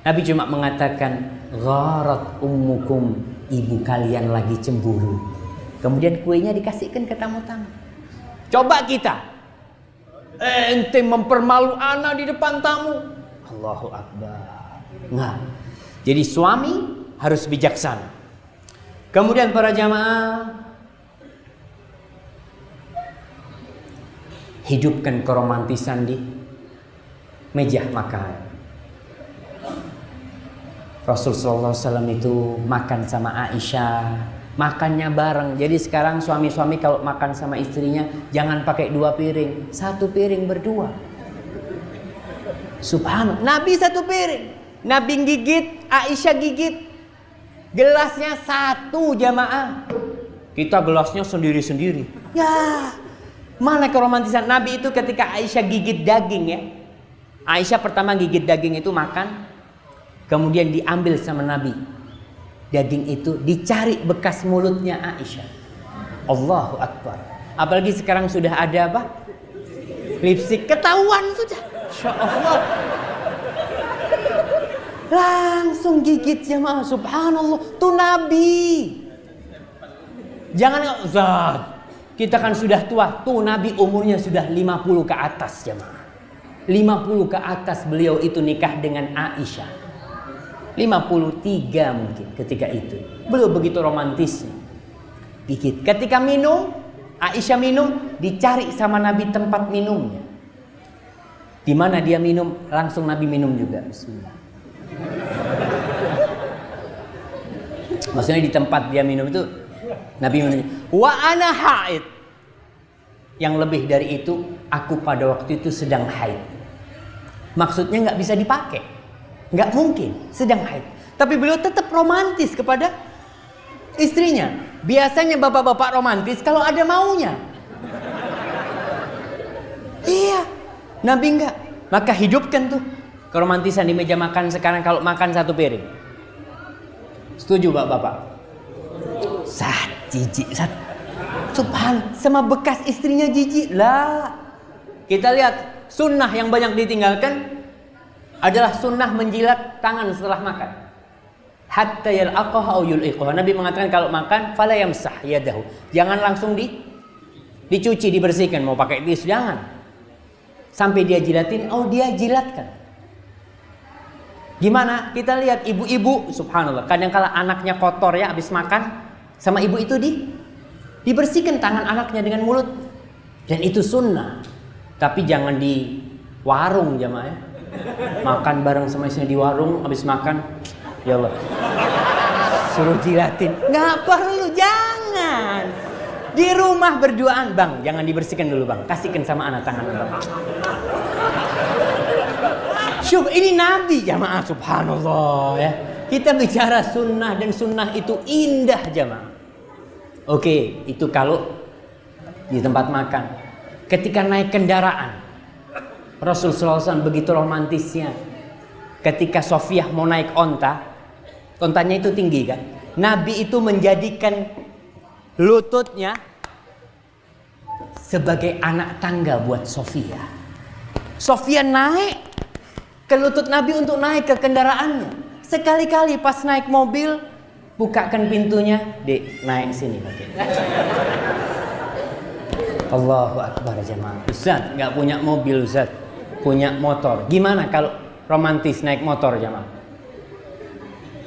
Nabi cuma mengatakan, gharat ummukum, ibu kalian lagi cemburu. Kemudian kuenya dikasihkan ke tamu-tamu. Coba kita, ente mempermalu anak di depan tamu. Allahu Akbar. Nah, jadi suami harus bijaksana. Kemudian para jamaah, hidupkan keromantisan di meja makan. Rasulullah SAW itu makan sama Aisyah, makannya bareng. Jadi sekarang suami-suami kalau makan sama istrinya jangan pakai 2 piring, 1 piring berdua. Subhanallah. Nabi 1 piring, Nabi gigit, Aisyah gigit. Gelasnya 1 jamaah. Kita gelasnya sendiri-sendiri. Ya, mana keromantisan Nabi itu ketika Aisyah gigit daging ya. Aisyah pertama gigit daging itu makan, kemudian diambil sama Nabi. Daging itu dicari bekas mulutnya Aisyah. Allahu Akbar. Apalagi sekarang sudah ada apa? Lipstik, ketahuan sudah. Insya Allah. Langsung gigit jemaah. Subhanallah. Tuh Nabi. Jangan Zat. Kita kan sudah tua. Tuh Nabi umurnya sudah 50 ke atas jemaah. 50 ke atas beliau itu nikah dengan Aisyah. 53 mungkin ketika itu. Belum begitu romantisnya. Dikit. Ketika minum, Aisyah minum, dicari sama Nabi tempat minumnya. Di mana dia minum, langsung Nabi minum juga. Bismillah. Maksudnya di tempat dia minum itu Nabi minum. Wa ana haid. Yang lebih dari itu, aku pada waktu itu sedang haid. Maksudnya nggak bisa dipakai. Nggak mungkin, sedang haid. Tapi beliau tetap romantis kepada istrinya. Biasanya bapak-bapak romantis kalau ada maunya. Iya, Nabi enggak. Maka hidupkan tuh keromantisan di meja makan sekarang kalau makan 1 piring. Setuju bapak-bapak? Jijik. Subhan, sama bekas istrinya jijik lah. Kita lihat sunnah yang banyak ditinggalkan adalah sunnah menjilat tangan setelah makan. Hatta yal'aqaha aw yul'iqaha. Nabi mengatakan kalau makan fala yamsah yadahu. Jangan langsung dicuci, dibersihkan. Mau pakai tisu jangan. Sampai dia jilatin, dia jilatkan. Gimana? Kita lihat ibu-ibu, subhanallah, kadang-kala anaknya kotor ya habis makan, sama ibu itu dibersihkan tangan anaknya dengan mulut. Dan itu sunnah. Tapi jangan di warung jamaah ya. Makan bareng sama istrinya di warung, habis makan, ya Allah, suruh jilatin. Nggak perlu, jangan. Di rumah berduaan, bang, jangan dibersihkan dulu bang, kasihkan sama anak tangan bang. Syuh, ini Nabi jamaah, subhanallah ya. Kita bicara sunnah dan sunnah itu indah jamaah. Oke, itu kalau di tempat makan. Ketika naik kendaraan, Rasul SAW begitu romantisnya. Ketika Sofiah mau naik ontanya itu tinggi kan. Nabi itu menjadikan lututnya sebagai anak tangga buat Sofiah. Sofiah naik ke lutut Nabi untuk naik ke kendaraannya. Sekali-kali pas naik mobil, bukakan pintunya, Dek, naik sini pakai. Allahu Akbar jemaah. Ustaz, nggak punya mobil Ustaz, punya motor. Gimana kalau romantis naik motor jemaah?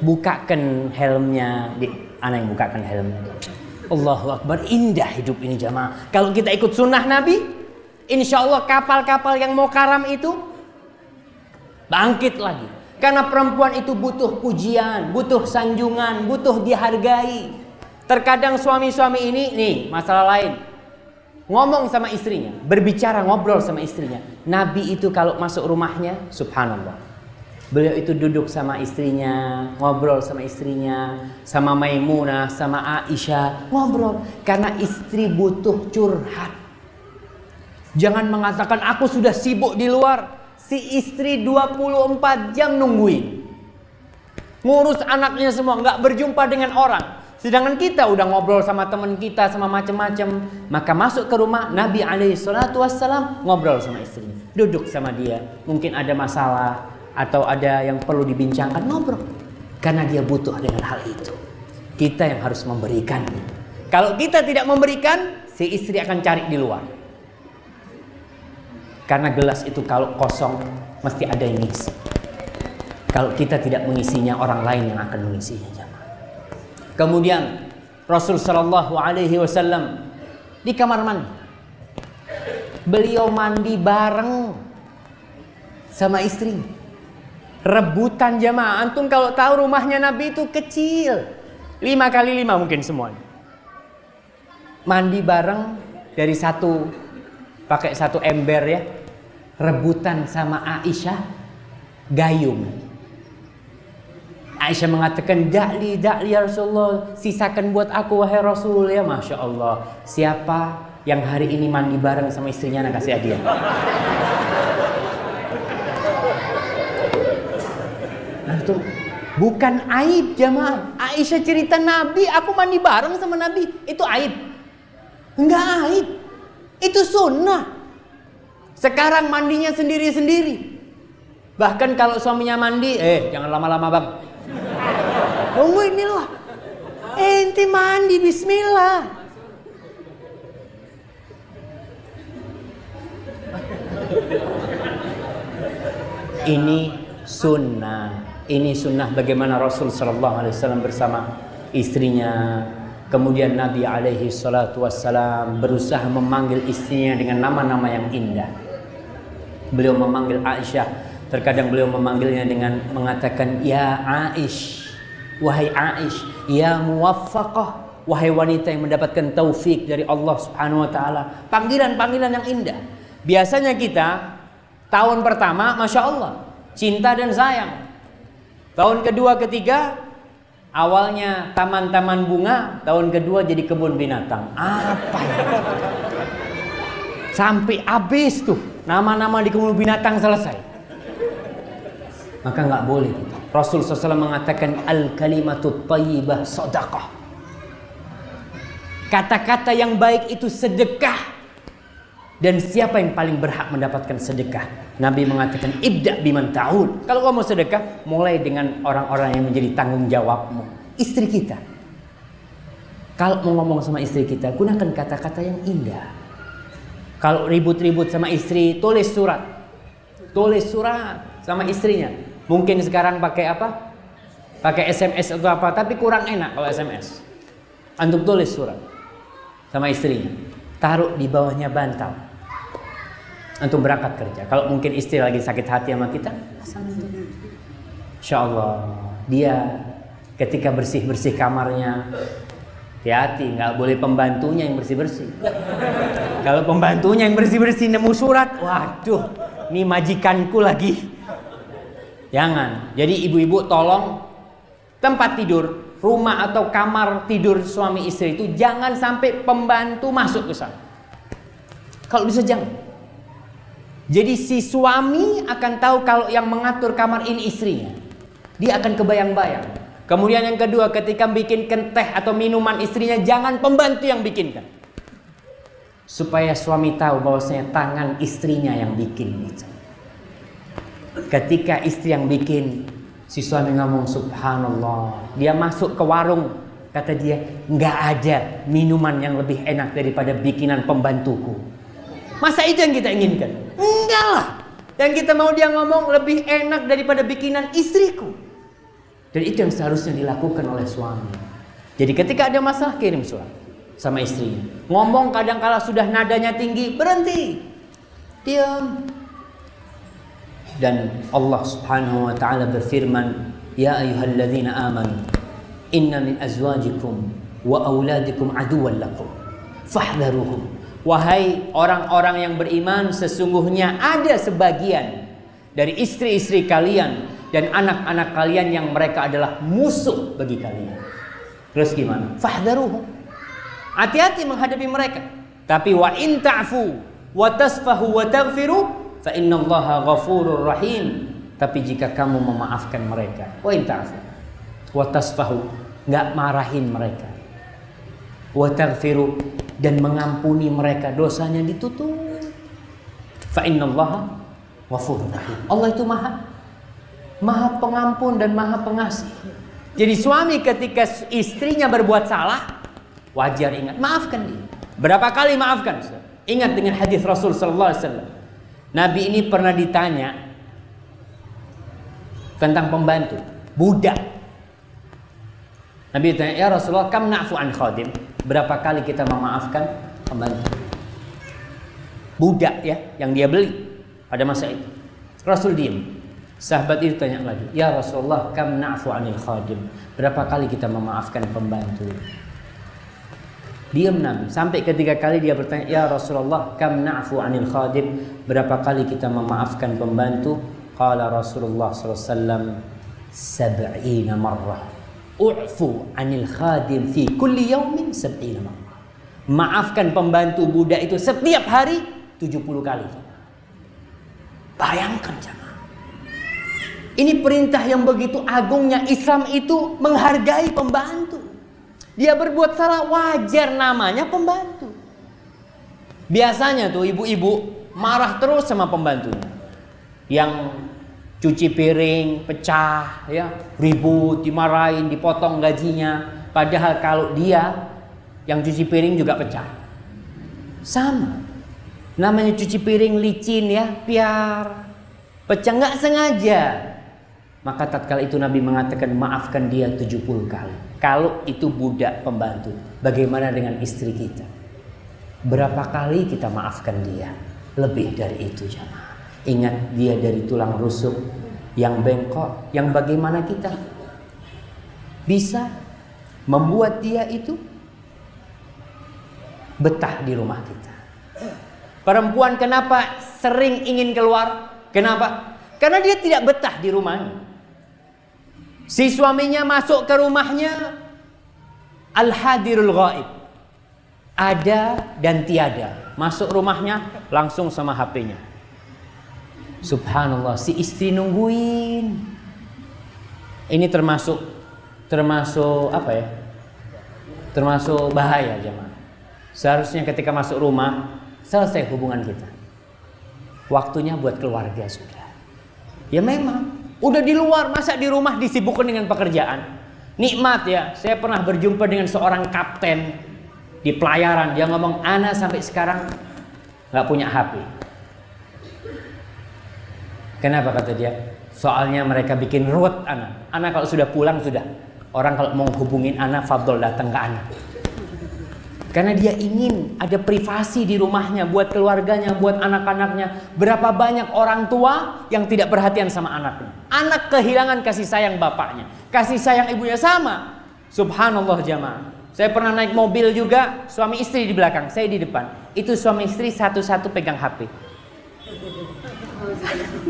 Bukakan helmnya, Dek. Ana yang bukakan helmnya. Allahu Akbar, indah hidup ini jemaah. Kalau kita ikut sunnah Nabi, insya Allah kapal-kapal yang mau karam itu bangkit lagi. Karena perempuan itu butuh pujian, butuh sanjungan, butuh dihargai. Terkadang suami-suami ini, nih masalah lain, ngomong sama istrinya, berbicara, ngobrol sama istrinya. Nabi itu kalau masuk rumahnya, subhanallah, beliau itu duduk sama istrinya, ngobrol sama istrinya, sama Maimunah, sama Aisyah, ngobrol. Karena istri butuh curhat. Jangan mengatakan aku sudah sibuk di luar. Si istri 24 jam nungguin, ngurus anaknya semua, nggak berjumpa dengan orang. Sedangkan kita udah ngobrol sama teman kita, sama macam-macam. Maka masuk ke rumah, Nabi SAW ngobrol sama istrinya, duduk sama dia. Mungkin ada masalah atau ada yang perlu dibincangkan, ngobrol. Karena dia butuh dengan hal itu. Kita yang harus memberikannya. Kalau kita tidak memberikan, si istri akan cari di luar. Karena gelas itu kalau kosong mesti ada yang ngisi. Kalau kita tidak mengisinya, orang lain yang akan mengisinya. Kemudian Rasul Shallallahu Alaihi Wasallam di kamar mandi, beliau mandi bareng sama istri. Rebutan jamaah. Antum kalau tahu rumahnya Nabi itu kecil, 5x5 mungkin semuanya. Mandi bareng dari pakai satu ember ya. Rebutan sama Aisyah gayung. Aisyah mengatakan, Da'li ya Rasulullah, sisakan buat aku wahai Rasul ya. Masya Allah, siapa yang hari ini mandi bareng sama istrinya, nak kasih hadiah. Nah itu bukan aib jamaah. Aisyah cerita Nabi, aku mandi bareng sama Nabi, itu aib? Enggak aib, itu sunnah. Sekarang mandinya sendiri-sendiri. Bahkan kalau suaminya mandi, jangan lama-lama bang. Tunggu ini loh. Ente mandi, bismillah. Ini sunnah. Ini sunnah bagaimana Rasul Sallallahu Alaihi Wasallam bersama istrinya. Kemudian Nabi Alaihi Salatu Wassalam berusaha memanggil istrinya dengan nama-nama yang indah. Beliau memanggil Aisyah. Terkadang beliau memanggilnya dengan mengatakan, Ya Aish, wahai Aish, Ya Muwaffaqah, wahai wanita yang mendapatkan taufik dari Allah Subhanahu Wa Taala. Panggilan-panggilan yang indah. Biasanya kita tahun pertama, masya Allah, cinta dan sayang. Tahun kedua, ketiga, awalnya taman-taman bunga, tahun kedua jadi kebun binatang. Apa ya? Sampai habis tuh nama-nama di kebun binatang selesai. Maka nggak boleh gitu. Rasul SAW mengatakan al-kalimatut thayyibah shadaqah. Kata-kata yang baik itu sedekah. Dan siapa yang paling berhak mendapatkan sedekah? Nabi mengatakan ibda biman ta'ud. Kalau kamu sedekah, mulai dengan orang-orang yang menjadi tanggung jawabmu. Istri kita. Kalau mau ngomong sama istri kita, gunakan kata-kata yang indah. Kalau ribut-ribut sama istri, tulis surat. Tulis surat sama istrinya. Mungkin sekarang pakai apa? Pakai SMS atau apa, tapi kurang enak kalau SMS. Antum tulis surat sama istrinya, taruh di bawahnya bantal. Antum berangkat kerja. Kalau mungkin istri lagi sakit hati sama kita, insya Allah dia ketika bersih-bersih kamarnya, hati-hati, nggak boleh pembantunya yang bersih-bersih. Kalau pembantunya yang bersih-bersih nemu surat, waduh, ini majikanku lagi. Jangan. Jadi ibu-ibu tolong tempat tidur, rumah atau kamar tidur suami istri itu jangan sampai pembantu masuk ke sana. Kalau bisa jangan. Jadi si suami akan tahu kalau yang mengatur kamar ini istrinya. Dia akan kebayang-bayang. Kemudian yang kedua, ketika bikinkan teh atau minuman istrinya, jangan pembantu yang bikinkan. Supaya suami tahu bahwasanya tangan istrinya yang bikin itu. Ketika istri yang bikin, si suami ngomong subhanallah. Dia masuk ke warung, kata dia, nggak ada minuman yang lebih enak daripada bikinan pembantuku. Masa itu yang kita inginkan? Enggak lah. Yang kita mau dia ngomong lebih enak daripada bikinan istriku. Dan itu yang seharusnya dilakukan oleh suami. Jadi ketika ada masalah, kirim surat sama istrinya. Ngomong kadang-kala sudah nadanya tinggi, berhenti. Diam. Dan Allah Subhanahu wa taala berfirman, "Ya ayyuhalladzina amanu, inna min azwajikum wa auladikum aduwwan lakum fahdharuhum." Wahai orang-orang yang beriman, sesungguhnya ada sebagian dari istri-istri kalian dan anak-anak kalian yang mereka adalah musuh bagi kalian. Terus gimana? Fahdharuhum. Hati-hati menghadapi mereka. Tapi wa in ta'fu wa tasfahu wa taghfiru fa innallaha ghafurur rahim. Tapi jika kamu memaafkan mereka, wa in ta'fu wa tasfahu, enggak marahin mereka, wa taghfiru, dan mengampuni mereka, dosanya ditutup, fa innallaha ghafurur rahim. Allah itu Maha pengampun dan Maha pengasih. Jadi suami ketika istrinya berbuat salah, wajar ingat, maafkan dia. Berapa kali maafkan? Ingat dengan hadis Rasul sallallahu alaihi wasallam. Nabi ini pernah ditanya tentang pembantu, budak. Nabi ditanya, "Ya Rasulullah, kam na'fu an khadim?" Berapa kali kita memaafkan pembantu? Budak ya, yang dia beli pada masa itu. Rasul diam. Sahabat itu tanya lagi, "Ya Rasulullah, kam na'fu anil khadim?" Berapa kali kita memaafkan pembantu? Diam Nabi. Sampai ketiga kali dia bertanya, "Ya Rasulullah, kam na'fu anil khadim?" Berapa kali kita memaafkan pembantu? Qala Rasulullah sallallahu alaihi wasallam, 70 marrah. U'fu anil khadim fi kulli yaumin 70 marrah. Maafkan pembantu budak itu setiap hari 70 kali. Bayangkan jangan. Ini perintah yang begitu agungnya. Islam itu menghargai pembantu. Dia berbuat salah, wajar, namanya pembantu. Biasanya tuh ibu-ibu marah terus sama pembantunya. Yang cuci piring pecah, ya, ribut, dimarahin, dipotong gajinya. Padahal kalau dia yang cuci piring juga pecah. Sama. Namanya cuci piring licin ya, piar. Pecah nggak sengaja. Maka tatkala itu Nabi mengatakan maafkan dia 70 kali. Kalau itu budak pembantu, bagaimana dengan istri kita? Berapa kali kita maafkan dia? Lebih dari itu jamaah. Ingat, dia dari tulang rusuk yang bengkok, yang bagaimana kita bisa membuat dia itu betah di rumah kita. Perempuan kenapa sering ingin keluar? Kenapa? Karena dia tidak betah di rumahnya. Si suaminya masuk ke rumahnya, al-hadirul ghaib, ada dan tiada. Masuk rumahnya langsung sama HP-nya. Subhanallah, si istri nungguin. Ini termasuk apa ya? Termasuk bahaya jemaah. Seharusnya ketika masuk rumah selesai hubungan kita. Waktunya buat keluarga sudah. Ya memang. Udah di luar, masa di rumah disibukkan dengan pekerjaan? Nikmat ya. Saya pernah berjumpa dengan seorang kapten di pelayaran. Dia ngomong, "Ana sampai sekarang nggak punya HP." Kenapa kata dia? Soalnya mereka bikin ruwet anak. Anak kalau sudah pulang sudah. Orang kalau mau hubungin anak, fadol datang ke anak. Karena dia ingin ada privasi di rumahnya, buat keluarganya, buat anak-anaknya. Berapa banyak orang tua yang tidak perhatian sama anaknya. Anak kehilangan kasih sayang bapaknya, kasih sayang ibunya sama. Subhanallah jamaah. Saya pernah naik mobil juga, suami istri di belakang, saya di depan. Itu suami istri satu-satu pegang HP.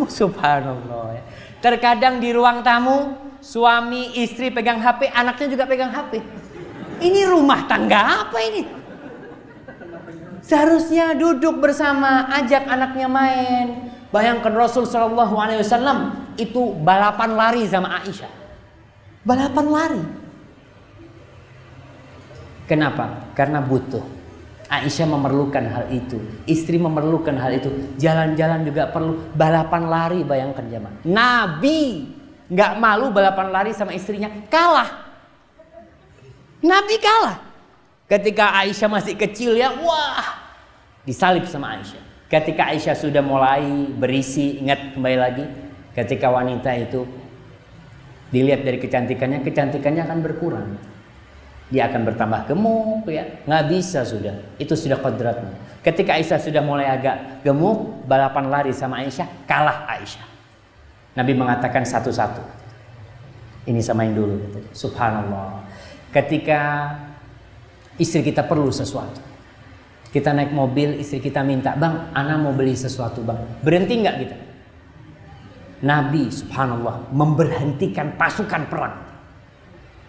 Subhanallah. Terkadang di ruang tamu, suami istri pegang HP, anaknya juga pegang HP. Ini rumah tangga apa ini? Seharusnya duduk bersama, ajak anaknya main. Bayangkan Rasul Shallallahu Alaihi Wasallam itu balapan lari sama Aisyah. Balapan lari. Kenapa? Karena butuh. Aisyah memerlukan hal itu, istri memerlukan hal itu, jalan-jalan juga perlu. Balapan lari, bayangkan jemaah. Nabi nggak malu balapan lari sama istrinya, kalah. Nabi kalah. Ketika Aisyah masih kecil ya, wah, disalib sama Aisyah. Ketika Aisyah sudah mulai berisi, ingat kembali lagi, ketika wanita itu dilihat dari kecantikannya, kecantikannya akan berkurang. Dia akan bertambah gemuk ya, nggak bisa sudah. Itu sudah kodratnya. Ketika Aisyah sudah mulai agak gemuk, balapan lari sama Aisyah, kalah Aisyah. Nabi mengatakan satu-satu. Ini samain dulu. Subhanallah. Ketika istri kita perlu sesuatu, kita naik mobil, istri kita minta, bang, ana mau beli sesuatu bang. Berhenti nggak kita? Nabi subhanallah memberhentikan pasukan perang.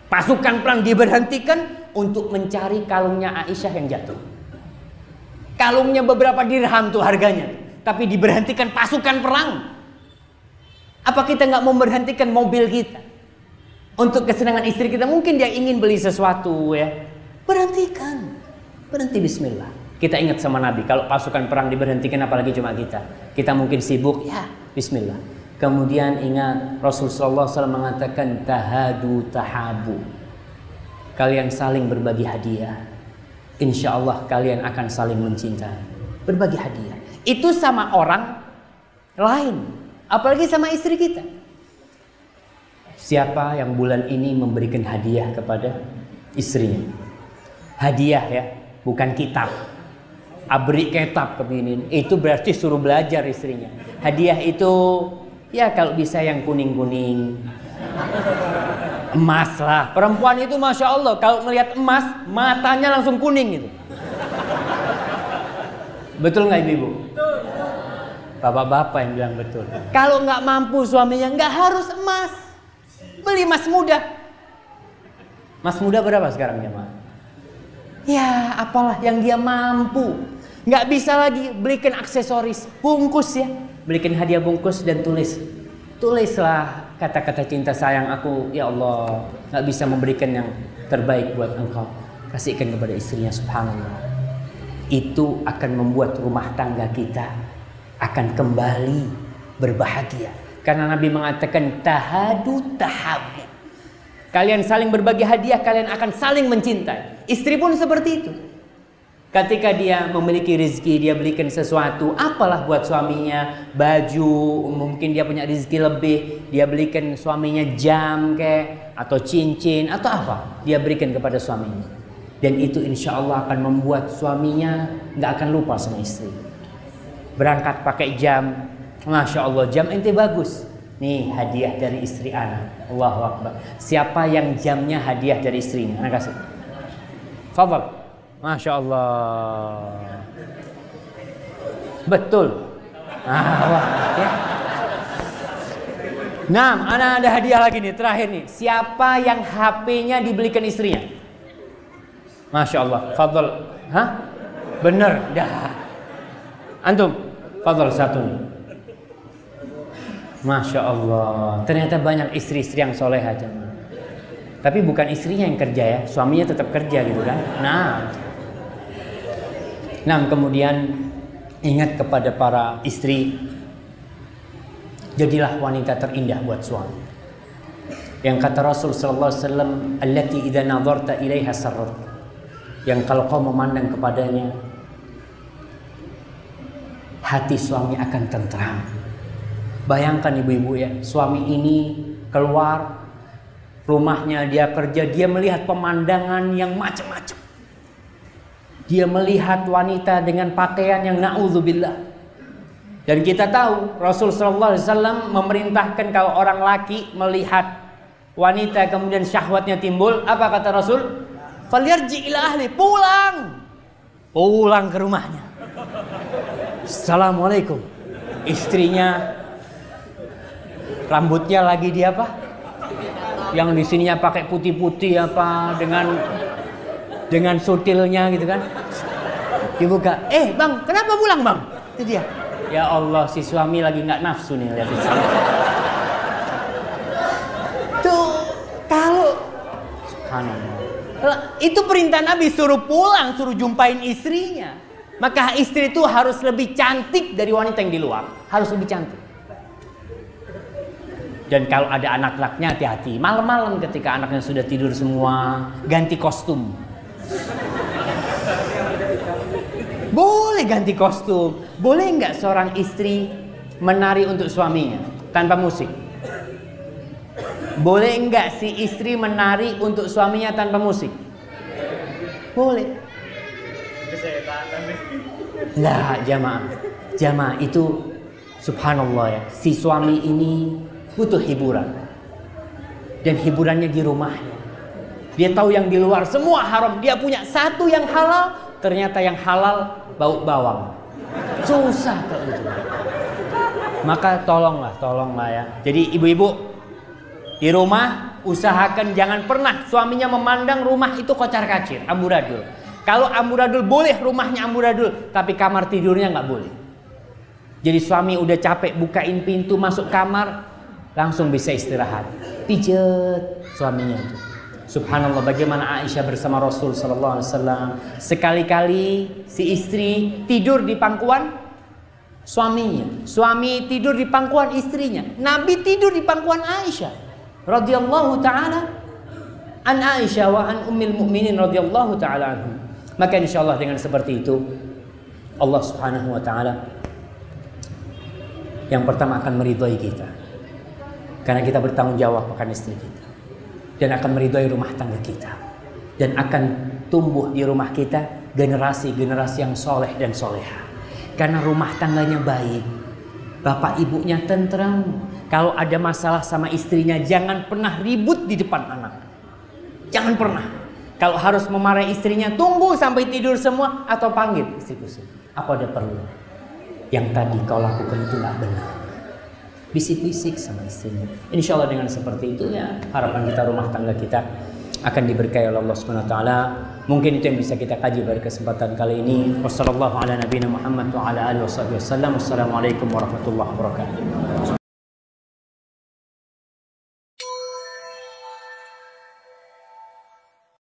Pasukan perang diberhentikan untuk mencari kalungnya Aisyah yang jatuh. Kalungnya beberapa dirham tuh harganya, tapi diberhentikan pasukan perang. Apa kita nggak memberhentikan mobil kita untuk kesenangan istri kita? Mungkin dia ingin beli sesuatu ya, berhentikan, berhenti, bismillah. Kita ingat sama Nabi, kalau pasukan perang diberhentikan apalagi cuma kita mungkin sibuk ya, bismillah. Kemudian ingat Rasulullah SAW mengatakan tahadu tahabu, kalian saling berbagi hadiah, insya Allah kalian akan saling mencintai. Berbagi hadiah itu sama orang lain, apalagi sama istri kita. Siapa yang bulan ini memberikan hadiah kepada istrinya? Hadiah ya, bukan kitab. Abri kitab kepingin, itu berarti suruh belajar istrinya. Hadiah itu ya kalau bisa yang kuning-kuning, emas lah. Perempuan itu masya Allah kalau melihat emas matanya langsung kuning gitu. Betul nggak ibu-ibu? Bapak-bapak yang bilang betul. Kalau nggak mampu suaminya nggak harus emas, beli emas muda. Emas muda berapa sekarang jemaah? Ya apalah yang dia mampu. Nggak bisa lagi belikan aksesoris, bungkus ya. Belikan hadiah bungkus dan tulislah kata-kata cinta sayang aku, ya Allah, nggak bisa memberikan yang terbaik buat engkau, kasihkan kepada istrinya. Subhanallah, itu akan membuat rumah tangga kita akan kembali berbahagia. Karena Nabi mengatakan tahadu tahabu, kalian saling berbagi hadiah, kalian akan saling mencintai. Istri pun seperti itu. Ketika dia memiliki rezeki, dia belikan sesuatu, apalah buat suaminya, baju, mungkin dia punya rezeki lebih, dia belikan suaminya jam kayak, atau cincin, atau apa, dia berikan kepada suaminya. Dan itu insya Allah akan membuat suaminya nggak akan lupa sama istri. Berangkat pakai jam, masya Allah, jam ente bagus. Nih hadiah dari istri anak. Allahu Akbar. Siapa yang jamnya hadiah dari istrinya? Anak kasih. Fadhal. Masya Allah, betul. Ya. Nah, anak ada hadiah lagi nih, terakhir nih. Siapa yang HP-nya dibelikan istrinya? Masya Allah, fadl. Hah? Bener, dah. Antum, fadl satu nih. Masya Allah, ternyata banyak istri-istri yang soleh aja. Tapi bukan istrinya yang kerja ya, suaminya tetap kerja gitu kan. Nah, kemudian ingat kepada para istri, jadilah wanita terindah buat suami. Yang kata Rasul sallallahu alaihi wasallam, allati idza nadharta ilaiha sarrat, yang kalau kau memandang kepadanya, hati suami akan tentram. Bayangkan ibu-ibu ya, suami ini keluar rumahnya, dia kerja, dia melihat pemandangan yang macam-macam. Dia melihat wanita dengan pakaian yang na'udzubillah. Dan kita tahu Rasul sallallahu alaihi wasallam memerintahkan kalau orang laki melihat wanita kemudian syahwatnya timbul, apa kata Rasul? Falyarji ila ahli, pulang ke rumahnya. Assalamualaikum. Istrinya rambutnya lagi dia apa? Yang di sininya pakai putih-putih apa dengan sutilnya gitu kan. Dibuka, bang, kenapa pulang bang? Itu dia. Ya Allah, si suami lagi nggak nafsu nih lihat itu. Tuh, kalau subhanallah. Itu perintah Nabi, suruh pulang, suruh jumpain istrinya. Maka istri itu harus lebih cantik dari wanita yang di luar, harus lebih cantik. Dan kalau ada anak-anaknya hati-hati. Malam-malam ketika anaknya sudah tidur semua, ganti kostum. Boleh ganti kostum. Boleh nggak seorang istri menari untuk suaminya tanpa musik? Boleh nggak si istri menari untuk suaminya tanpa musik? Boleh. Lah jamaah itu subhanallah ya. Si suami ini butuh hiburan. Dan hiburannya di rumahnya. Dia tahu yang di luar semua haram. Dia punya satu yang halal. Ternyata yang halal bau bawang. Susah kalau itu. Maka tolonglah ya. Jadi ibu-ibu di rumah usahakan jangan pernah suaminya memandang rumah itu kocar-kacir, amburadul. Kalau amburadul boleh rumahnya amburadul, tapi kamar tidurnya nggak boleh. Jadi suami udah capek bukain pintu masuk kamar, langsung bisa istirahat. Pijet suaminya itu. Subhanallah, bagaimana Aisyah bersama Rasul sallallahu alaihi wasallam. Sekali-kali si istri tidur di pangkuan suaminya. Suami tidur di pangkuan istrinya. Nabi tidur di pangkuan Aisyah radhiyallahu taala an Aisyah wa an ummil mukminin radhiyallahu taala anhum. Maka insyaallah dengan seperti itu Allah Subhanahu wa taala yang pertama akan meridhai kita. Karena kita bertanggung jawab akan istri kita. Dan akan meridhai rumah tangga kita. Dan akan tumbuh di rumah kita generasi-generasi yang soleh dan soleha. Karena rumah tangganya baik. Bapak ibunya tenteram. Kalau ada masalah sama istrinya, jangan pernah ribut di depan anak. Jangan pernah. Kalau harus memarahi istrinya, tunggu sampai tidur semua atau panggil istriku. Apa ada perlu? Yang tadi kau lakukan itu gak benar. Bisik-bisik sama istrinya. Insya Allah dengan seperti itu ya, harapan kita rumah tangga kita akan diberkahi oleh Allah Subhanahu wa taala. Mungkin itu yang bisa kita kaji pada kesempatan kali ini. Wassalamualaikum warahmatullahi wabarakatuh.